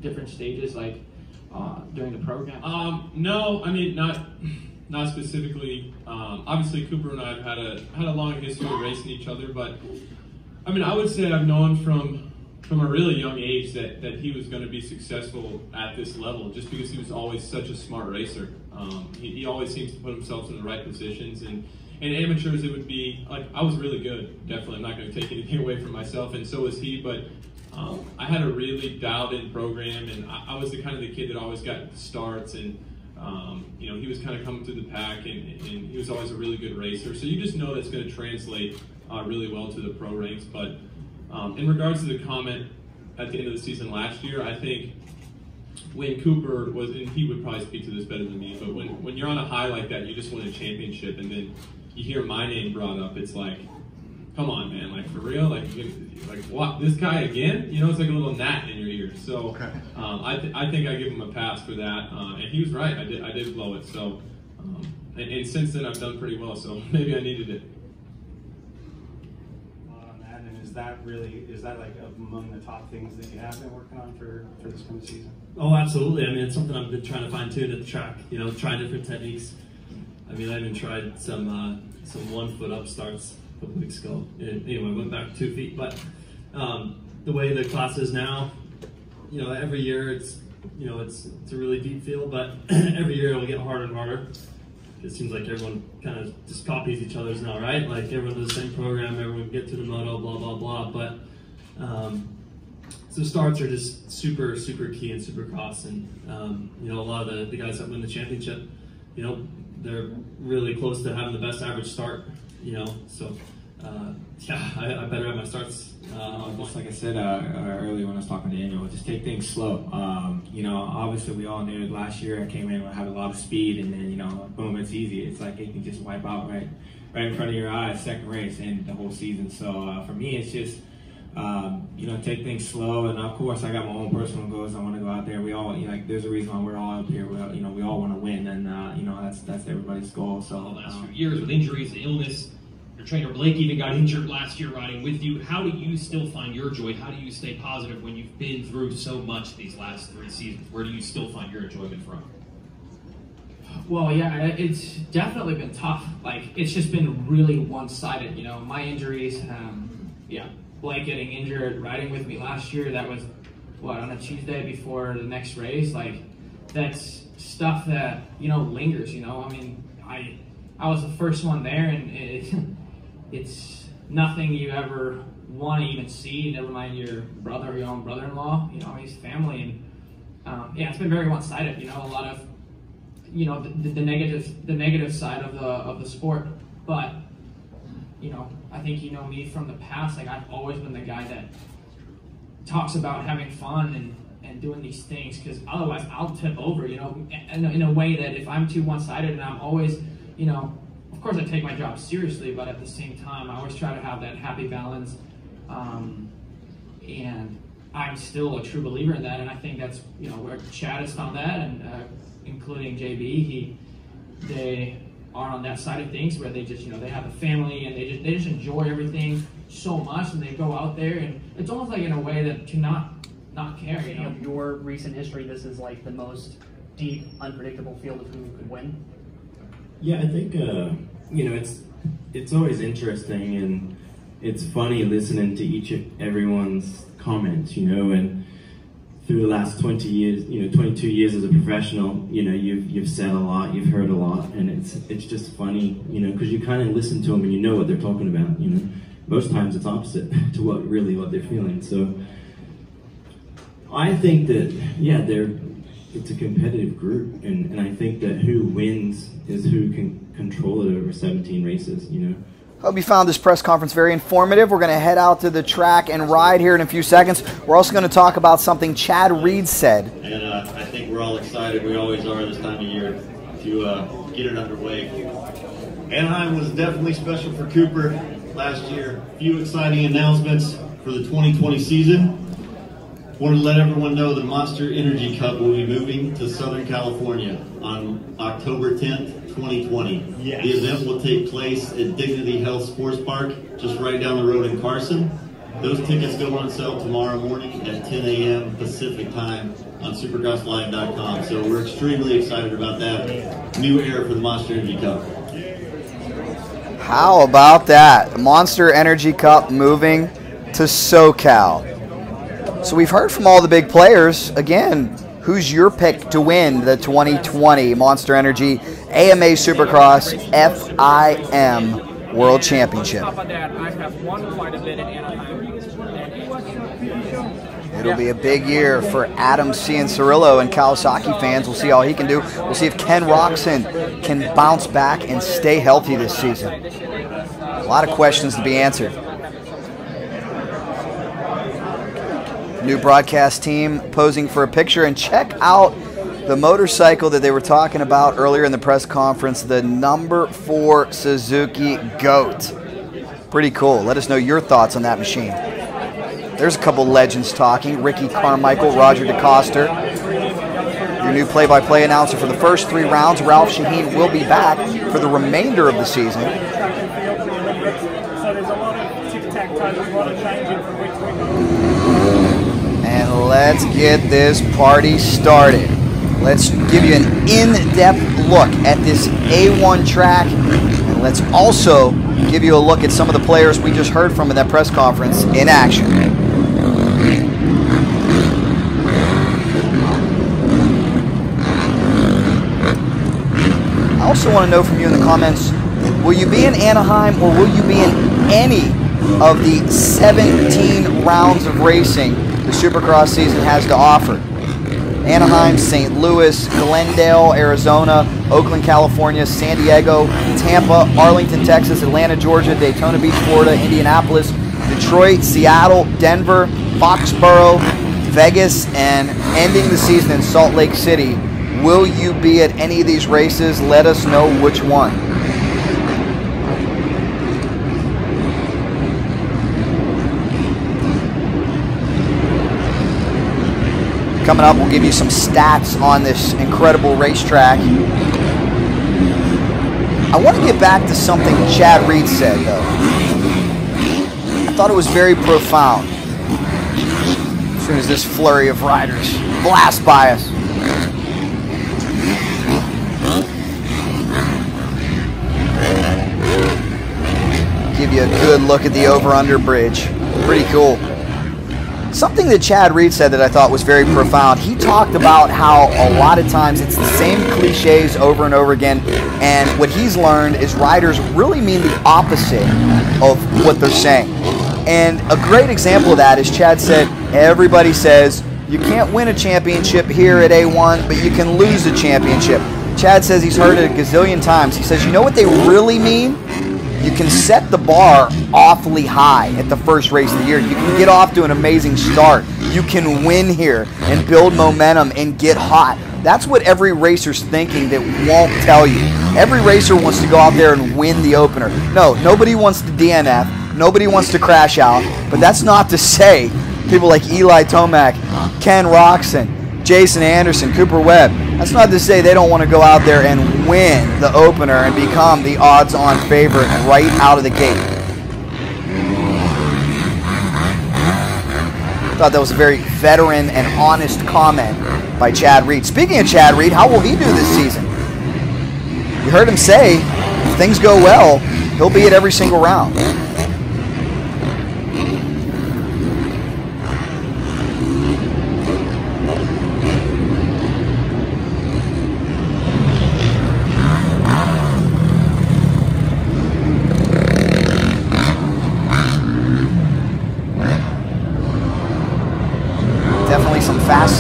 different stages like during the program.
No, I mean not specifically. Obviously, Cooper and I have had a long history of racing each other, but I mean, I would say I've known from a really young age that he was going to be successful at this level, just because he was always such a smart racer. He always seems to put himself in the right positions, and in amateurs it would be like I was really good. Definitely, I'm not going to take anything away from myself, and so was he. But I had a really dialed-in program, and I was the kind of the kid that always got the starts, and he was kind of coming through the pack, and he was always a really good racer. So you just know that's going to translate really well to the pro ranks. But in regards to the comment at the end of the season last year, I think when Cooper was, and he would probably speak to this better than me, but when you're on a high like that, you just win a championship, and then you hear my name brought up, it's like, come on, man, like for real, like what, this guy again? It's like a little gnat in your ear. So I think I give him a pass for that, and he was right. I did blow it. So and since then I've done pretty well. So maybe I needed it.
Is that like among the top things that you have been working on for this coming season?
Oh, absolutely. I mean, it's something I've been trying to fine tune at the track. Try different techniques. I mean, I even tried some 1-foot upstarts a couple weeks ago. I went back 2 feet. But the way the class is now, every year it's a really deep field, but every year it'll get harder and harder. It seems like everyone kind of just copies each other's now, right? Like everyone does the same program, everyone get to the moto, blah, blah, blah. But so starts are just super, super key in Supercross. And, a lot of the guys that win the championship, they're really close to having the best average start, So, I better have my starts.
Just like I said earlier when I was talking to Daniel, just take things slow. Obviously we all knew last year I came in and had a lot of speed, and then boom, it's easy. It's like it can just wipe out right in front of your eyes, second race and the whole season. So for me, it's just take things slow. And of course, I got my own personal goals. I want to go out there. We all there's a reason why we're all up here. We all want to win, and that's everybody's goal. So
the last few years with injuries and illness. Your trainer Blake even got injured last year riding with you. How do you still find your joy? How do you stay positive when you've been through so much these last 3 seasons? Where do you still find your enjoyment from?
Well, yeah, it's definitely been tough. Like, it's just been really one-sided. My injuries, Blake getting injured riding with me last year, that was, on a Tuesday before the next race? Like, that's stuff that, lingers, I mean, I was the first one there, and it's nothing you ever want to even see, never mind your brother or your own brother-in-law, he's family. And it's been very one-sided, a lot of, the negative side of the sport. But, I think me from the past, like I've always been the guy that talks about having fun and doing these things, because otherwise I'll tip over, in a way that if I'm too one-sided, and I'm always, of course I take my job seriously, but at the same time, I always try to have that happy balance. And I'm still a true believer in that, and I think that's, where Chad has found that, and including JB, they are on that side of things where they just, they have a family, and they just enjoy everything so much, and they go out there, and it's almost like in a way that to not care,
Of your recent history, this is like the most deep, unpredictable field of who could win?
Yeah, I think, it's always interesting, and it's funny listening to everyone's comments, and through the last 20 years, 22 years as a professional, you've said a lot, you've heard a lot, and it's just funny, because you kind of listen to them and you know what they're talking about, most times it's opposite to what they're feeling. So I think that, yeah, it's a competitive group, and I think that who wins is who can control it over 17 races, you know.
Hope you found this press conference very informative. We're going to head out to the track and ride here in a few seconds. We're also going to talk about something Chad Reed said.
And I think we're all excited. We always are this time of year to get it underway. Anaheim was definitely special for Cooper last year. A few exciting announcements for the 2020 season. Wanted to let everyone know the Monster Energy Cup will be moving to Southern California on October 10th. 2020. Yes. The event will take place at Dignity Health Sports Park, just right down the road in Carson. Those tickets go on sale tomorrow morning at 10 a.m. Pacific time on supercrosslive.com. So we're extremely excited about that new era for the Monster Energy Cup.
How about that? The Monster Energy Cup moving to SoCal. So we've heard from all the big players. Again, who's your pick to win the 2020 Monster Energy AMA Supercross FIM World Championship? It'll be a big year for Adam Cianciarulo and Kawasaki fans. We'll see how he can do. We'll see if Ken Roczen can bounce back and stay healthy this season. A lot of questions to be answered. New broadcast team posing for a picture, and check out the motorcycle that they were talking about earlier in the press conference, the number 4 Suzuki Goat. Pretty cool. Let us know your thoughts on that machine. There's a couple legends talking. Ricky Carmichael, Roger DeCoster. Your new play-by-play announcer for the first 3 rounds. Ralph Shaheen will be back for the remainder of the season.
So there's a lot of tic-tac-toe, there's a lot of changing from week to week.
And let's get this party started. Let's give you an in-depth look at this A1 track. And let's also give you a look at some of the players we just heard from in that press conference in action. I also want to know from you in the comments, will you be in Anaheim or will you be in any of the 17 rounds of racing the Supercross season has to offer? Anaheim, St. Louis, Glendale, Arizona, Oakland, California, San Diego, Tampa, Arlington, Texas, Atlanta, Georgia, Daytona Beach, Florida, Indianapolis, Detroit, Seattle, Denver, Foxborough, Vegas, and ending the season in Salt Lake City. Will you be at any of these races? Let us know which one. Coming up, we'll give you some stats on this incredible racetrack. I want to get back to something Chad Reed said, though. I thought it was very profound. As soon as this flurry of riders blast by us. Give you a good look at the over-under bridge. Pretty cool. Something that Chad Reed said that I thought was very profound. He talked about how a lot of times it's the same cliches over and over again, and what he's learned is riders really mean the opposite of what they're saying. And a great example of that is Chad said, everybody says you can't win a championship here at A1, but you can lose a championship. Chad says he's heard it a gazillion times. He says, you know what they really mean? You can set the bar awfully high at the first race of the year. You can get off to an amazing start. You can win here and build momentum and get hot. That's what every racer's thinking that won't tell you. Every racer wants to go out there and win the opener. No, nobody wants to DNF. Nobody wants to crash out. But that's not to say people like Eli Tomac, Ken Roczen, Jason Anderson, Cooper Webb, that's not to say they don't want to go out there and win the opener and become the odds-on favorite right out of the gate. I thought that was a very veteran and honest comment by Chad Reed. Speaking of Chad Reed, how will he do this season? You heard him say, if things go well, he'll be at every single round.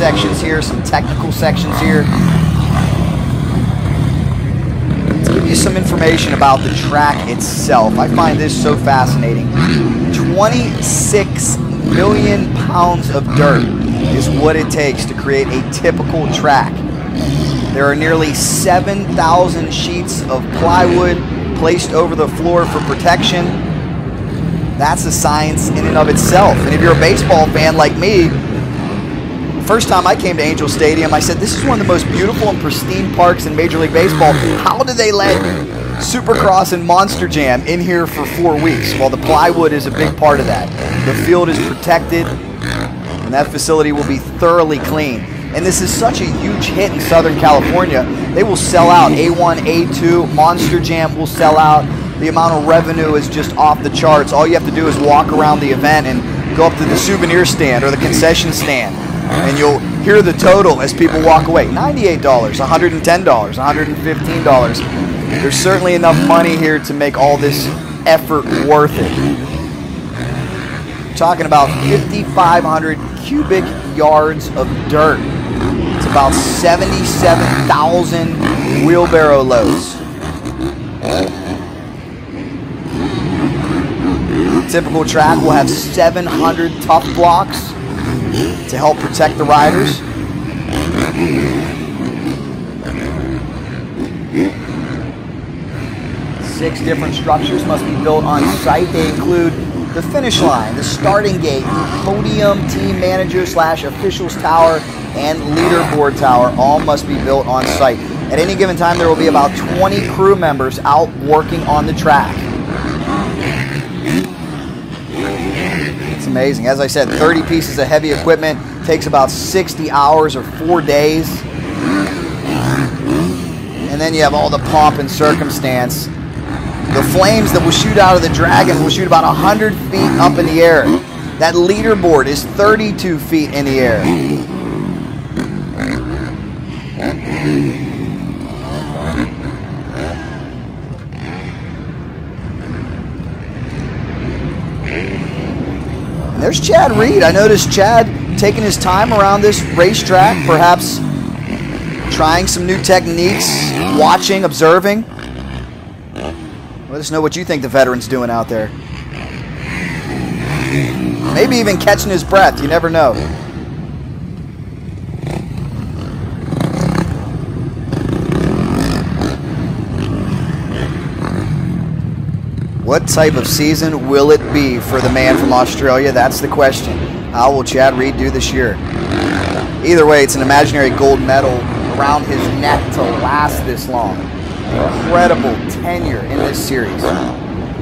sections here, some technical sections here. Let's give you some information about the track itself. I find this so fascinating. 26 million pounds of dirt is what it takes to create a typical track. There are nearly 7,000 sheets of plywood placed over the floor for protection. That's a science in and of itself. And if you're a baseball fan like me, first time I came to Angel Stadium, I said, this is one of the most beautiful and pristine parks in Major League Baseball. How did they let Supercross and Monster Jam in here for 4 weeks? Well, the plywood is a big part of that. The field is protected, and that facility will be thoroughly clean. And this is such a huge hit in Southern California. They will sell out. A1, A2, Monster Jam will sell out. The amount of revenue is just off the charts. All you have to do is walk around the event and go up to the souvenir stand or the concession stand, and you'll hear the total as people walk away. $98, $110, $115. There's certainly enough money here to make all this effort worth it. We're talking about 5,500 cubic yards of dirt. It's about 77,000 wheelbarrow loads. Typical track will have 700 tough blocks to help protect the riders. Six different structures must be built on site. They include the finish line, the starting gate, podium, team manager / officials tower, and leaderboard tower. All must be built on site. At any given time, there will be about 20 crew members out working on the track. It's amazing. As I said, 30 pieces of heavy equipment, takes about 60 hours or 4 days. And then you have all the pomp and circumstance. The flames that will shoot out of the Dragon will shoot about 100 feet up in the air. That leaderboard is 32 feet in the air. There's Chad Reed. I noticed Chad taking his time around this racetrack, perhaps trying some new techniques, watching, observing. Let us know what you think the veteran's doing out there. Maybe even catching his breath. You never know. What type of season will it be for the man from Australia? That's the question. How will Chad Reed do this year? Either way, it's an imaginary gold medal around his neck to last this long. Incredible tenure in this series.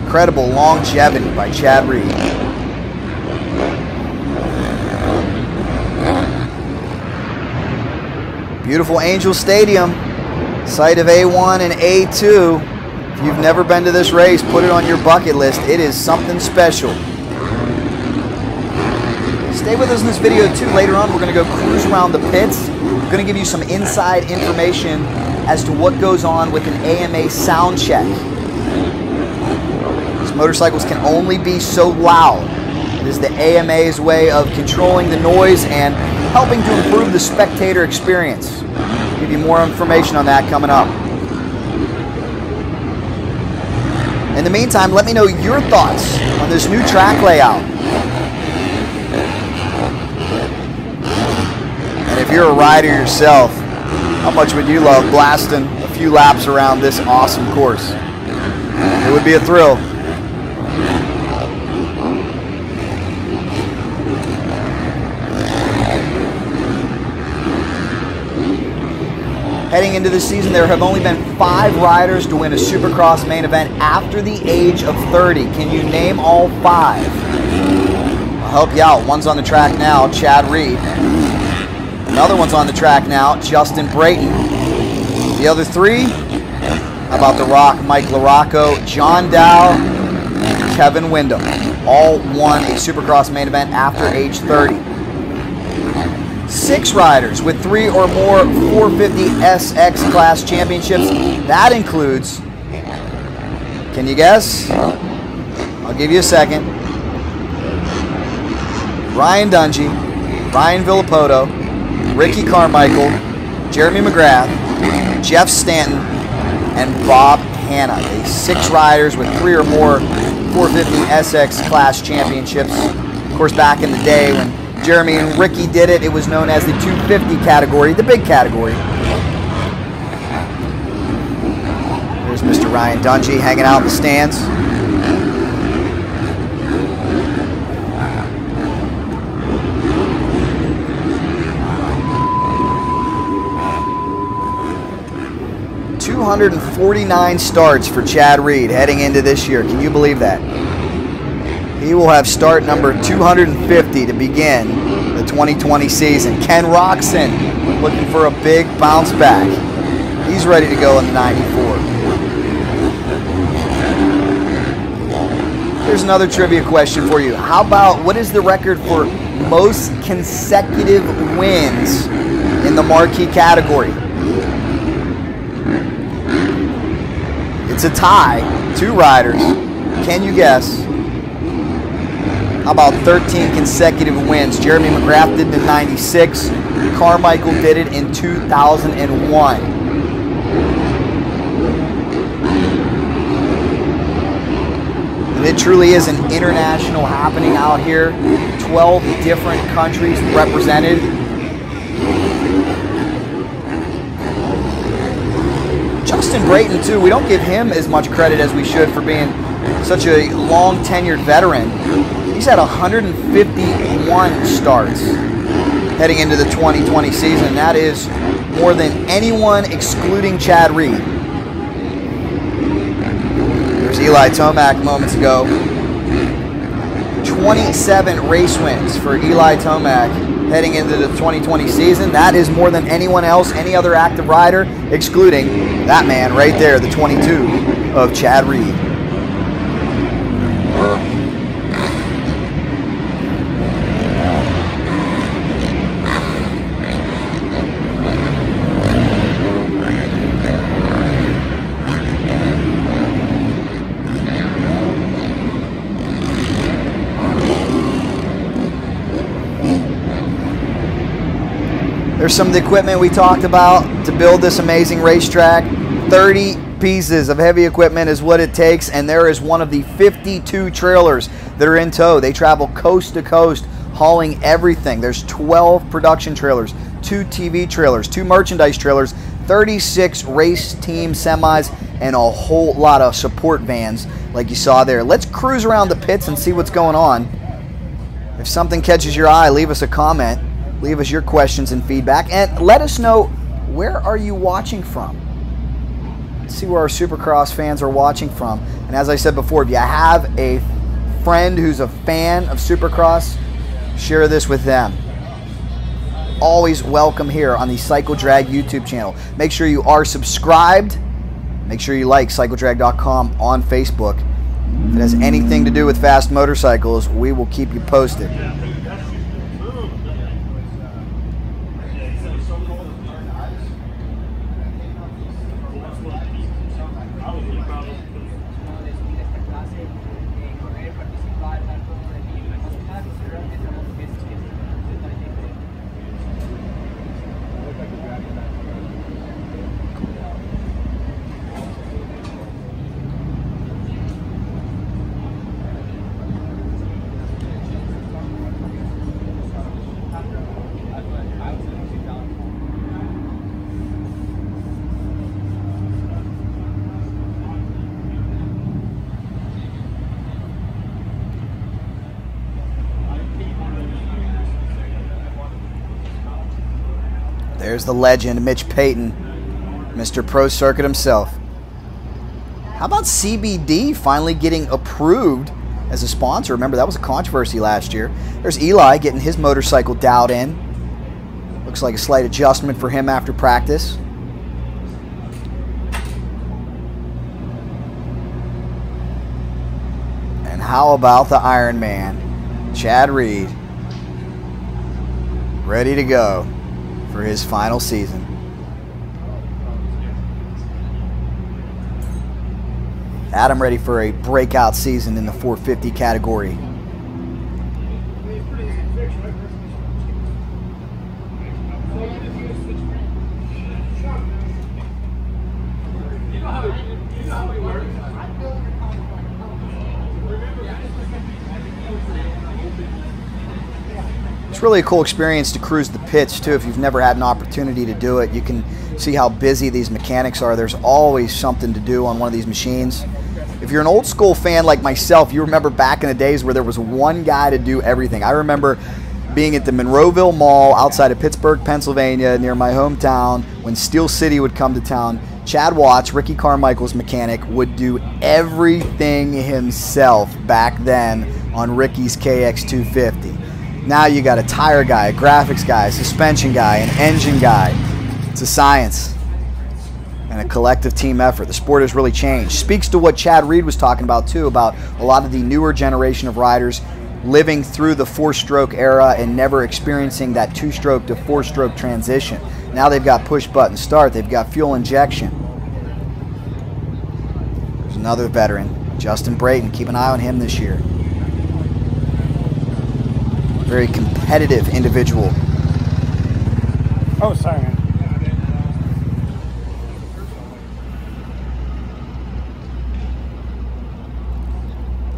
Incredible longevity by Chad Reed. Beautiful Angel Stadium, site of A1 and A2. If you've never been to this race, put it on your bucket list. It is something special. Stay with us in this video too. Later on, we're going to go cruise around the pits. We're going to give you some inside information as to what goes on with an AMA sound check. These motorcycles can only be so loud. It is the AMA's way of controlling the noise and helping to improve the spectator experience. I'll give you more information on that coming up. In the meantime, let me know your thoughts on this new track layout. And if you're a rider yourself, how much would you love blasting a few laps around this awesome course? It would be a thrill. Heading into this season, there have only been 5 riders to win a Supercross main event after the age of 30. Can you name all 5? I'll help you out. One's on the track now, Chad Reed. Another one's on the track now, Justin Brayton. The other 3, how about The Rock, Mike LaRocco, John Dow, Kevin Windham. All won a Supercross main event after age 30. 6 riders with 3 or more 450 SX class championships. That includes, can you guess? I'll give you a second. Ryan Dungey, Ryan Villapoto, Ricky Carmichael, Jeremy McGrath, Jeff Stanton, and Bob Hanna. 6 riders with 3 or more 450 SX class championships. Of course, back in the day when Jeremy and Ricky did it, it was known as the 250 category, the big category. There's Mr. Ryan Dungey hanging out in the stands. $249 starts for Chad Reed heading into this year. Can you believe that? He will have start number 250 to begin the 2020 season. Ken Roczen looking for a big bounce back. He's ready to go in the 94. Here's another trivia question for you. How about, what is the record for most consecutive wins in the marquee category? It's a tie, 2 riders. Can you guess? How about 13 consecutive wins? Jeremy McGrath did it in '96. Carmichael did it in 2001. And it truly is an international happening out here. 12 different countries represented. Justin Brayton, too, we don't give him as much credit as we should for being such a long-tenured veteran. He's had 151 starts heading into the 2020 season. That is more than anyone excluding Chad Reed. There's Eli Tomac moments ago. 27 race wins for Eli Tomac heading into the 2020 season. That is more than anyone else, any other active rider, excluding that man right there, the 22 of Chad Reed. There's some of the equipment we talked about to build this amazing racetrack. 30 pieces of heavy equipment is what it takes, and there is one of the 52 trailers that are in tow. They travel coast to coast, hauling everything. There's 12 production trailers, 2 TV trailers, 2 merchandise trailers, 36 race team semis, and a whole lot of support vans like you saw there. Let's cruise around the pits and see what's going on. If something catches your eye, leave us a comment. Leave us your questions and feedback, and let us know, where are you watching from? Let's see where our Supercross fans are watching from. And as I said before, if you have a friend who's a fan of Supercross, share this with them. Always welcome here on the Cycle Drag YouTube channel. Make sure you are subscribed. Make sure you like CycleDrag.com on Facebook. If it has anything to do with fast motorcycles, we will keep you posted. There's the legend, Mitch Payton, Mr. Pro Circuit himself. How about CBD finally getting approved as a sponsor? Remember, that was a controversy last year. There's Eli getting his motorcycle dialed in. Looks like a slight adjustment for him after practice. And how about the Iron Man, Chad Reed, ready to go for his final season. Adam ready for a breakout season in the 450 category. It's really a cool experience to cruise the pits too. If you've never had an opportunity to do it, you can see how busy these mechanics are. There's always something to do on one of these machines. If you're an old school fan like myself, you remember back in the days where there was one guy to do everything. I remember being at the Monroeville Mall outside of Pittsburgh, Pennsylvania, near my hometown, when Steel City would come to town. Chad Watts, Ricky Carmichael's mechanic, would do everything himself back then on Ricky's KX250. Now you got a tire guy, a graphics guy, a suspension guy, an engine guy. It's a science and a collective team effort. The sport has really changed. Speaks to what Chad Reed was talking about too, about a lot of the newer generation of riders living through the four-stroke era and never experiencing that two-stroke to four-stroke transition. Now they've got push-button start. They've got fuel injection. There's another veteran, Justin Brayton. Keep an eye on him this year. Very competitive individual.
Oh, sorry, man.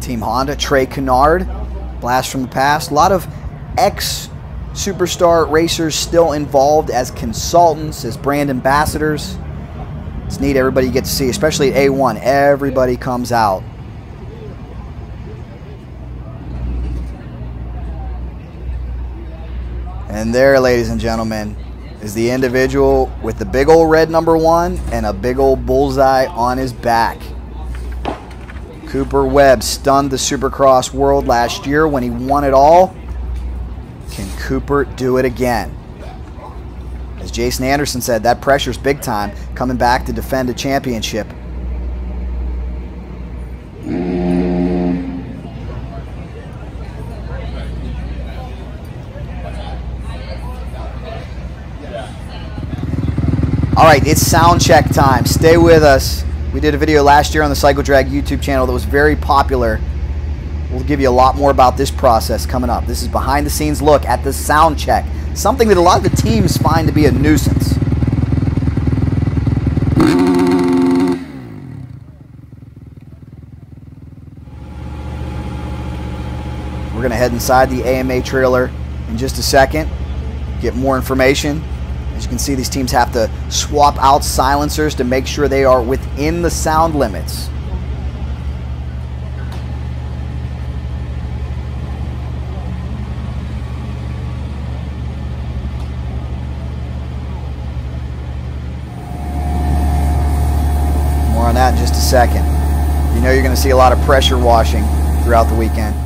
Team Honda, Trey Kennard, blast from the past. A lot of ex-superstar racers still involved as consultants, as brand ambassadors. It's neat, everybody you get to see, especially at A1. Everybody comes out. And there, ladies and gentlemen, is the individual with the big old red #1 and a big old bullseye on his back. Cooper Webb stunned the Supercross world last year when he won it all. Can Cooper do it again? As Jason Anderson said, that pressure's big time, coming back to defend a championship. All right, it's sound check time. Stay with us. We did a video last year on the Cycle Drag YouTube channel that was very popular. We'll give you a lot more about this process coming up. This is behind the scenes look at the sound check, something that a lot of the teams find to be a nuisance. We're going to head inside the AMA trailer in just a second, get more information. As you can see, these teams have to swap out silencers to make sure they are within the sound limits. More on that in just a second. You know you're going to see a lot of pressure washing throughout the weekend.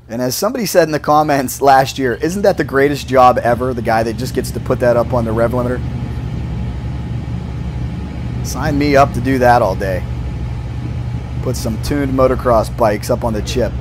And as somebody said in the comments last year, isn't that the greatest job ever? The guy that just gets to put that up on the rev limiter? Sign me up to do that all day. Put some tuned motocross bikes up on the chip.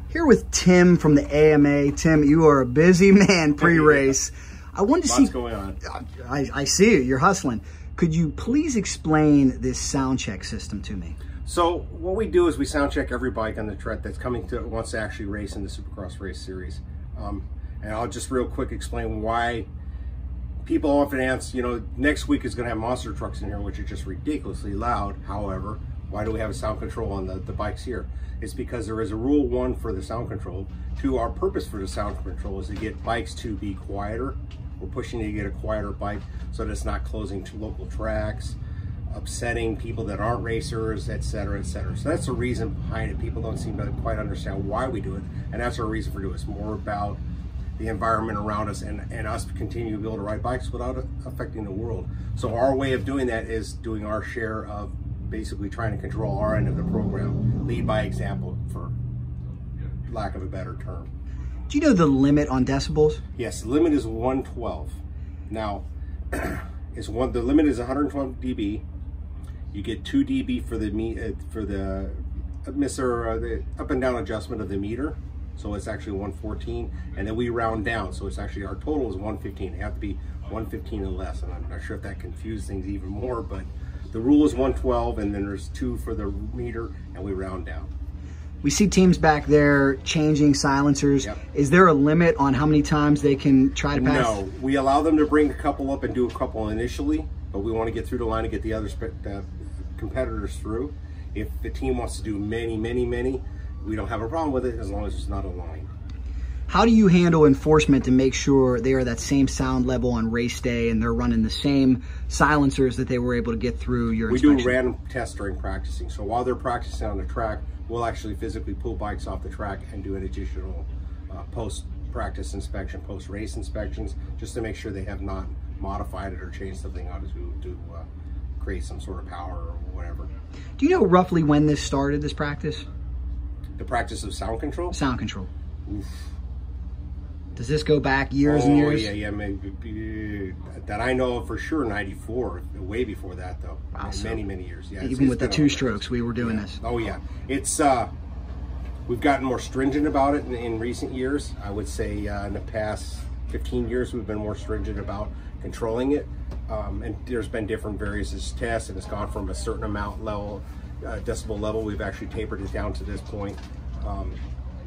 Here with Tim from the AMA. Tim, you are a busy man pre-race. I wanted to see.
What's going on?
I see you. You're hustling. Could you please explain this sound check system to me?
So what we do is we sound check every bike on the track that's coming to wants to actually race in the Supercross race series. And I'll just real quick explain why people often ask, you know, next week is going to have monster trucks in here, which are just ridiculously loud. However, why do we have a sound control on the bikes here? It's because there is a rule 1 for the sound control. 2, our purpose for the sound control is to get bikes to be quieter. We're pushing to get a quieter bike so that it's not closing to local tracks, upsetting people that aren't racers, etc., etc. So that's the reason behind it. People don't seem to quite understand why we do it, and that's our reason for doing it. It's more about the environment around us and us continue to be able to ride bikes without affecting the world. So our way of doing that is doing our share of basically trying to control our end of the program, lead by example, for lack of a better term.
Do you know the limit on decibels?
Yes, the limit is 112. Now, the limit is 112 dB. You get 2 dB for the up and down adjustment of the meter. So it's actually 114, and then we round down. So it's actually, our total is 115. It have to be 115 and less, and I'm not sure if that confused things even more, but the rule is 112, and then there's 2 for the meter, and we round down.
We see teams back there changing silencers.
Yep.
Is there a limit on how many times they can try to pass?
No, we allow them to bring a couple up and do a couple initially, but we want to get through the line and get the other competitors through. If the team wants to do many, we don't have a problem with it as long as it's not a line.
How do you handle enforcement to make sure they are that same sound level on race day and they're running the same silencers that they were able to get through your inspection?
We do random tests during practicing. So while they're practicing on the track, we'll actually physically pull bikes off the track and do an additional post-practice inspection, post-race inspections, just to make sure they have not modified it or changed something out to create some sort of power or whatever.
Do you know roughly when this started, this practice?
The practice of sound control?
Sound control. Oof. Does this go back years and years?
Yeah, maybe that I know of for sure. 94, way before that though.
Wow,
many years. Yeah,
even with the 2 strokes, we were doing this.
Oh yeah, it's we've gotten more stringent about it in recent years. I would say in the past 15 years, we've been more stringent about controlling it. And there's been different various tests, and it's gone from a certain amount level, decibel level. We've actually tapered it down to this point.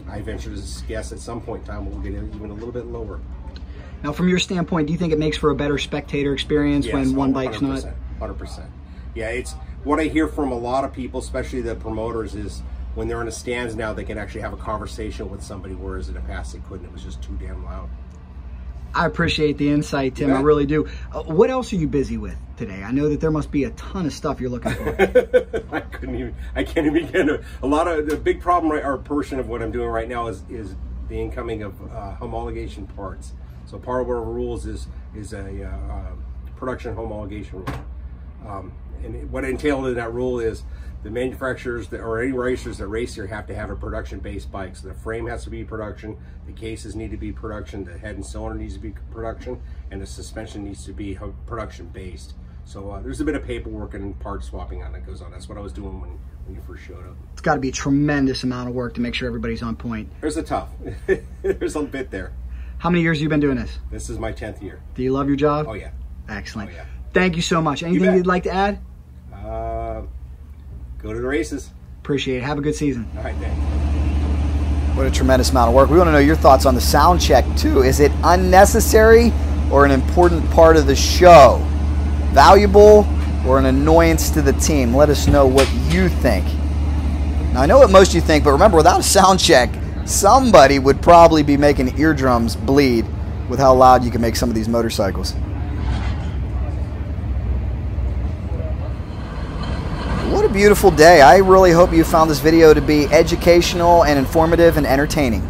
I venture to guess at some point in time we'll get even a little bit lower.
Now, from your standpoint, do you think it makes for a better spectator experience when one bike's not?
100%. Yeah, it's what I hear from a lot of people, especially the promoters, is when they're in the stands now, they can actually have a conversation with somebody, whereas in the past they couldn't. It was just too damn loud.
I appreciate the insight, Tim. I really do. What else are you busy with today? I know that there must be a ton of stuff you're looking for.
I can't even begin. The big problem, or portion of what I'm doing right now is the incoming of homologation parts. So part of our rules is a production homologation rule. And what entailed in that rule is the manufacturers or any racers that race here have to have a production-based bike. So the frame has to be production, the cases need to be production, the head and cylinder needs to be production, and the suspension needs to be production-based. So there's a bit of paperwork and part swapping on that goes on. That's what I was doing when you first showed up.
It's got to be a tremendous amount of work to make sure everybody's on point.
There's a bit there.
How many years have you been doing this?
This is my 10th year.
Do you love your job?
Oh yeah.
Excellent. Oh, yeah. Thank you so much. Anything you'd like to add?
Go to the races.
Appreciate it. Have a good season.
All right, thanks.
What a tremendous amount of work. We want to know your thoughts on the sound check too. Is it unnecessary or an important part of the show? Valuable or an annoyance to the team? Let us know what you think. Now I know what most of you think, but remember, without a sound check, somebody would probably be making eardrums bleed with how loud you can make some of these motorcycles. What a beautiful day. I really hope you found this video to be educational and informative and entertaining.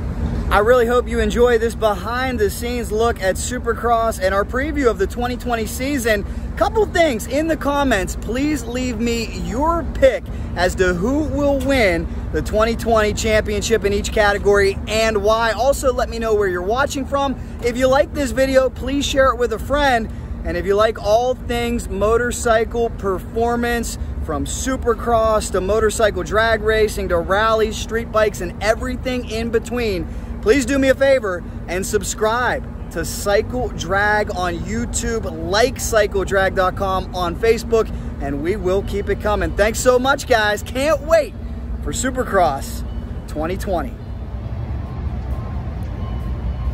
I really hope you enjoy this behind the scenes look at Supercross and our preview of the 2020 season. Couple things in the comments. Please leave me your pick as to who will win the 2020 championship in each category and why. Also, let me know where you're watching from. If you like this video, please share it with a friend. And if you like all things motorcycle performance, from Supercross to motorcycle drag racing to rallies, street bikes, and everything in between, please do me a favor and subscribe to Cycle Drag on YouTube, like CycleDrag.com on Facebook, and we will keep it coming. Thanks so much, guys. Can't wait for Supercross 2020.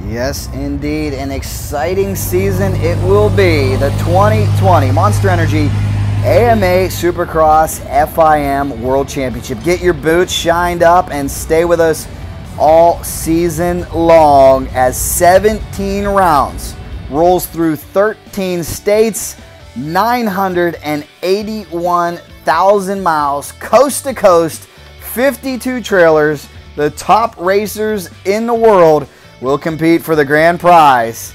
Yes, indeed. An exciting season it will be. The 2020 Monster Energy AMA Supercross FIM World Championship. Get your boots shined up and stay with us all season long as 17 rounds rolls through 13 states, 981,000 miles, coast to coast, 52 trailers, the top racers in the world will compete for the grand prize,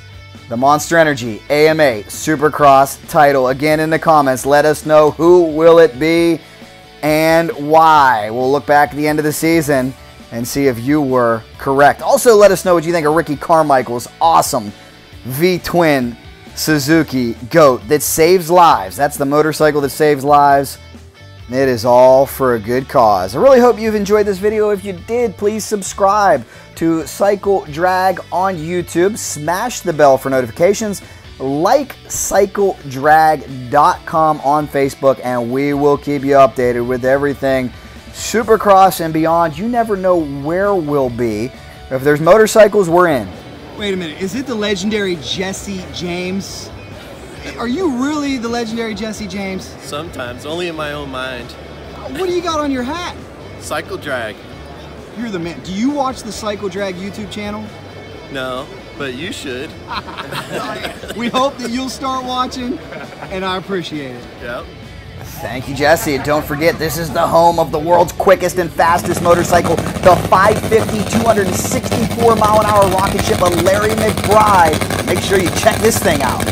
the Monster Energy AMA Supercross title. Again, in the comments, let us know who will it be and why. We'll look back at the end of the season and see if you were correct. Also, let us know what you think of Ricky Carmichael's awesome V-twin Suzuki Goat that saves lives. That's the motorcycle that saves lives. It is all for a good cause. I really hope you've enjoyed this video. If you did, please subscribe to Cycle Drag on YouTube. Smash the bell for notifications. Like CycleDrag.com on Facebook, and we will keep you updated with everything Supercross and beyond. You never know where we'll be. If there's motorcycles, we're in.
Wait a minute. Is it the legendary Jesse James? Are you really the legendary Jesse James?
Sometimes, only in my own mind.
What do you got on your hat?
Cycle Drag.
You're the man. Do you watch the Cycle Drag YouTube channel?
No, but you should.
We hope that you'll start watching, and I appreciate it.
Yep.
Thank you, Jesse. And don't forget, this is the home of the world's quickest and fastest motorcycle, the 550 264-mile-an-hour rocket ship of Larry McBride. Make sure you check this thing out.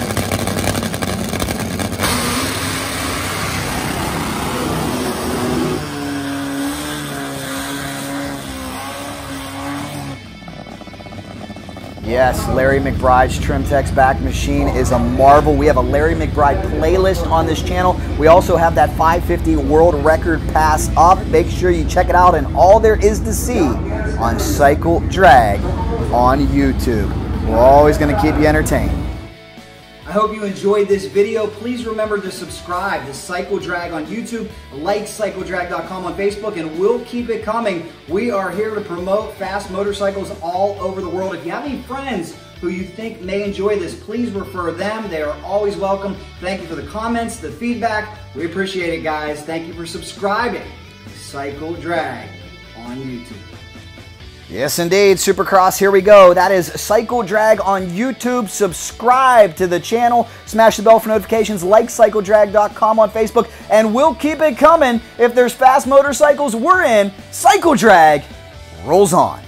Yes, Larry McBride's Trimtex back machine is a marvel. We have a Larry McBride playlist on this channel. We also have that 550 world record pass up. Make sure you check it out, and all there is to see on Cycle Drag on YouTube. We're always going to keep you entertained. I hope you enjoyed this video. Please remember to subscribe to Cycle Drag on YouTube, like CycleDrag.com on Facebook, and we'll keep it coming. We are here to promote fast motorcycles all over the world. If you have any friends who you think may enjoy this, please refer them. They are always welcome. Thank you for the comments, the feedback. We appreciate it, guys. Thank you for subscribing to Cycle Drag on YouTube. Yes, indeed. Supercross, here we go. That is Cycle Drag on YouTube. Subscribe to the channel. Smash the bell for notifications. Like CycleDrag.com on Facebook. And we'll keep it coming. If there's fast motorcycles, we're in. Cycle Drag rolls on.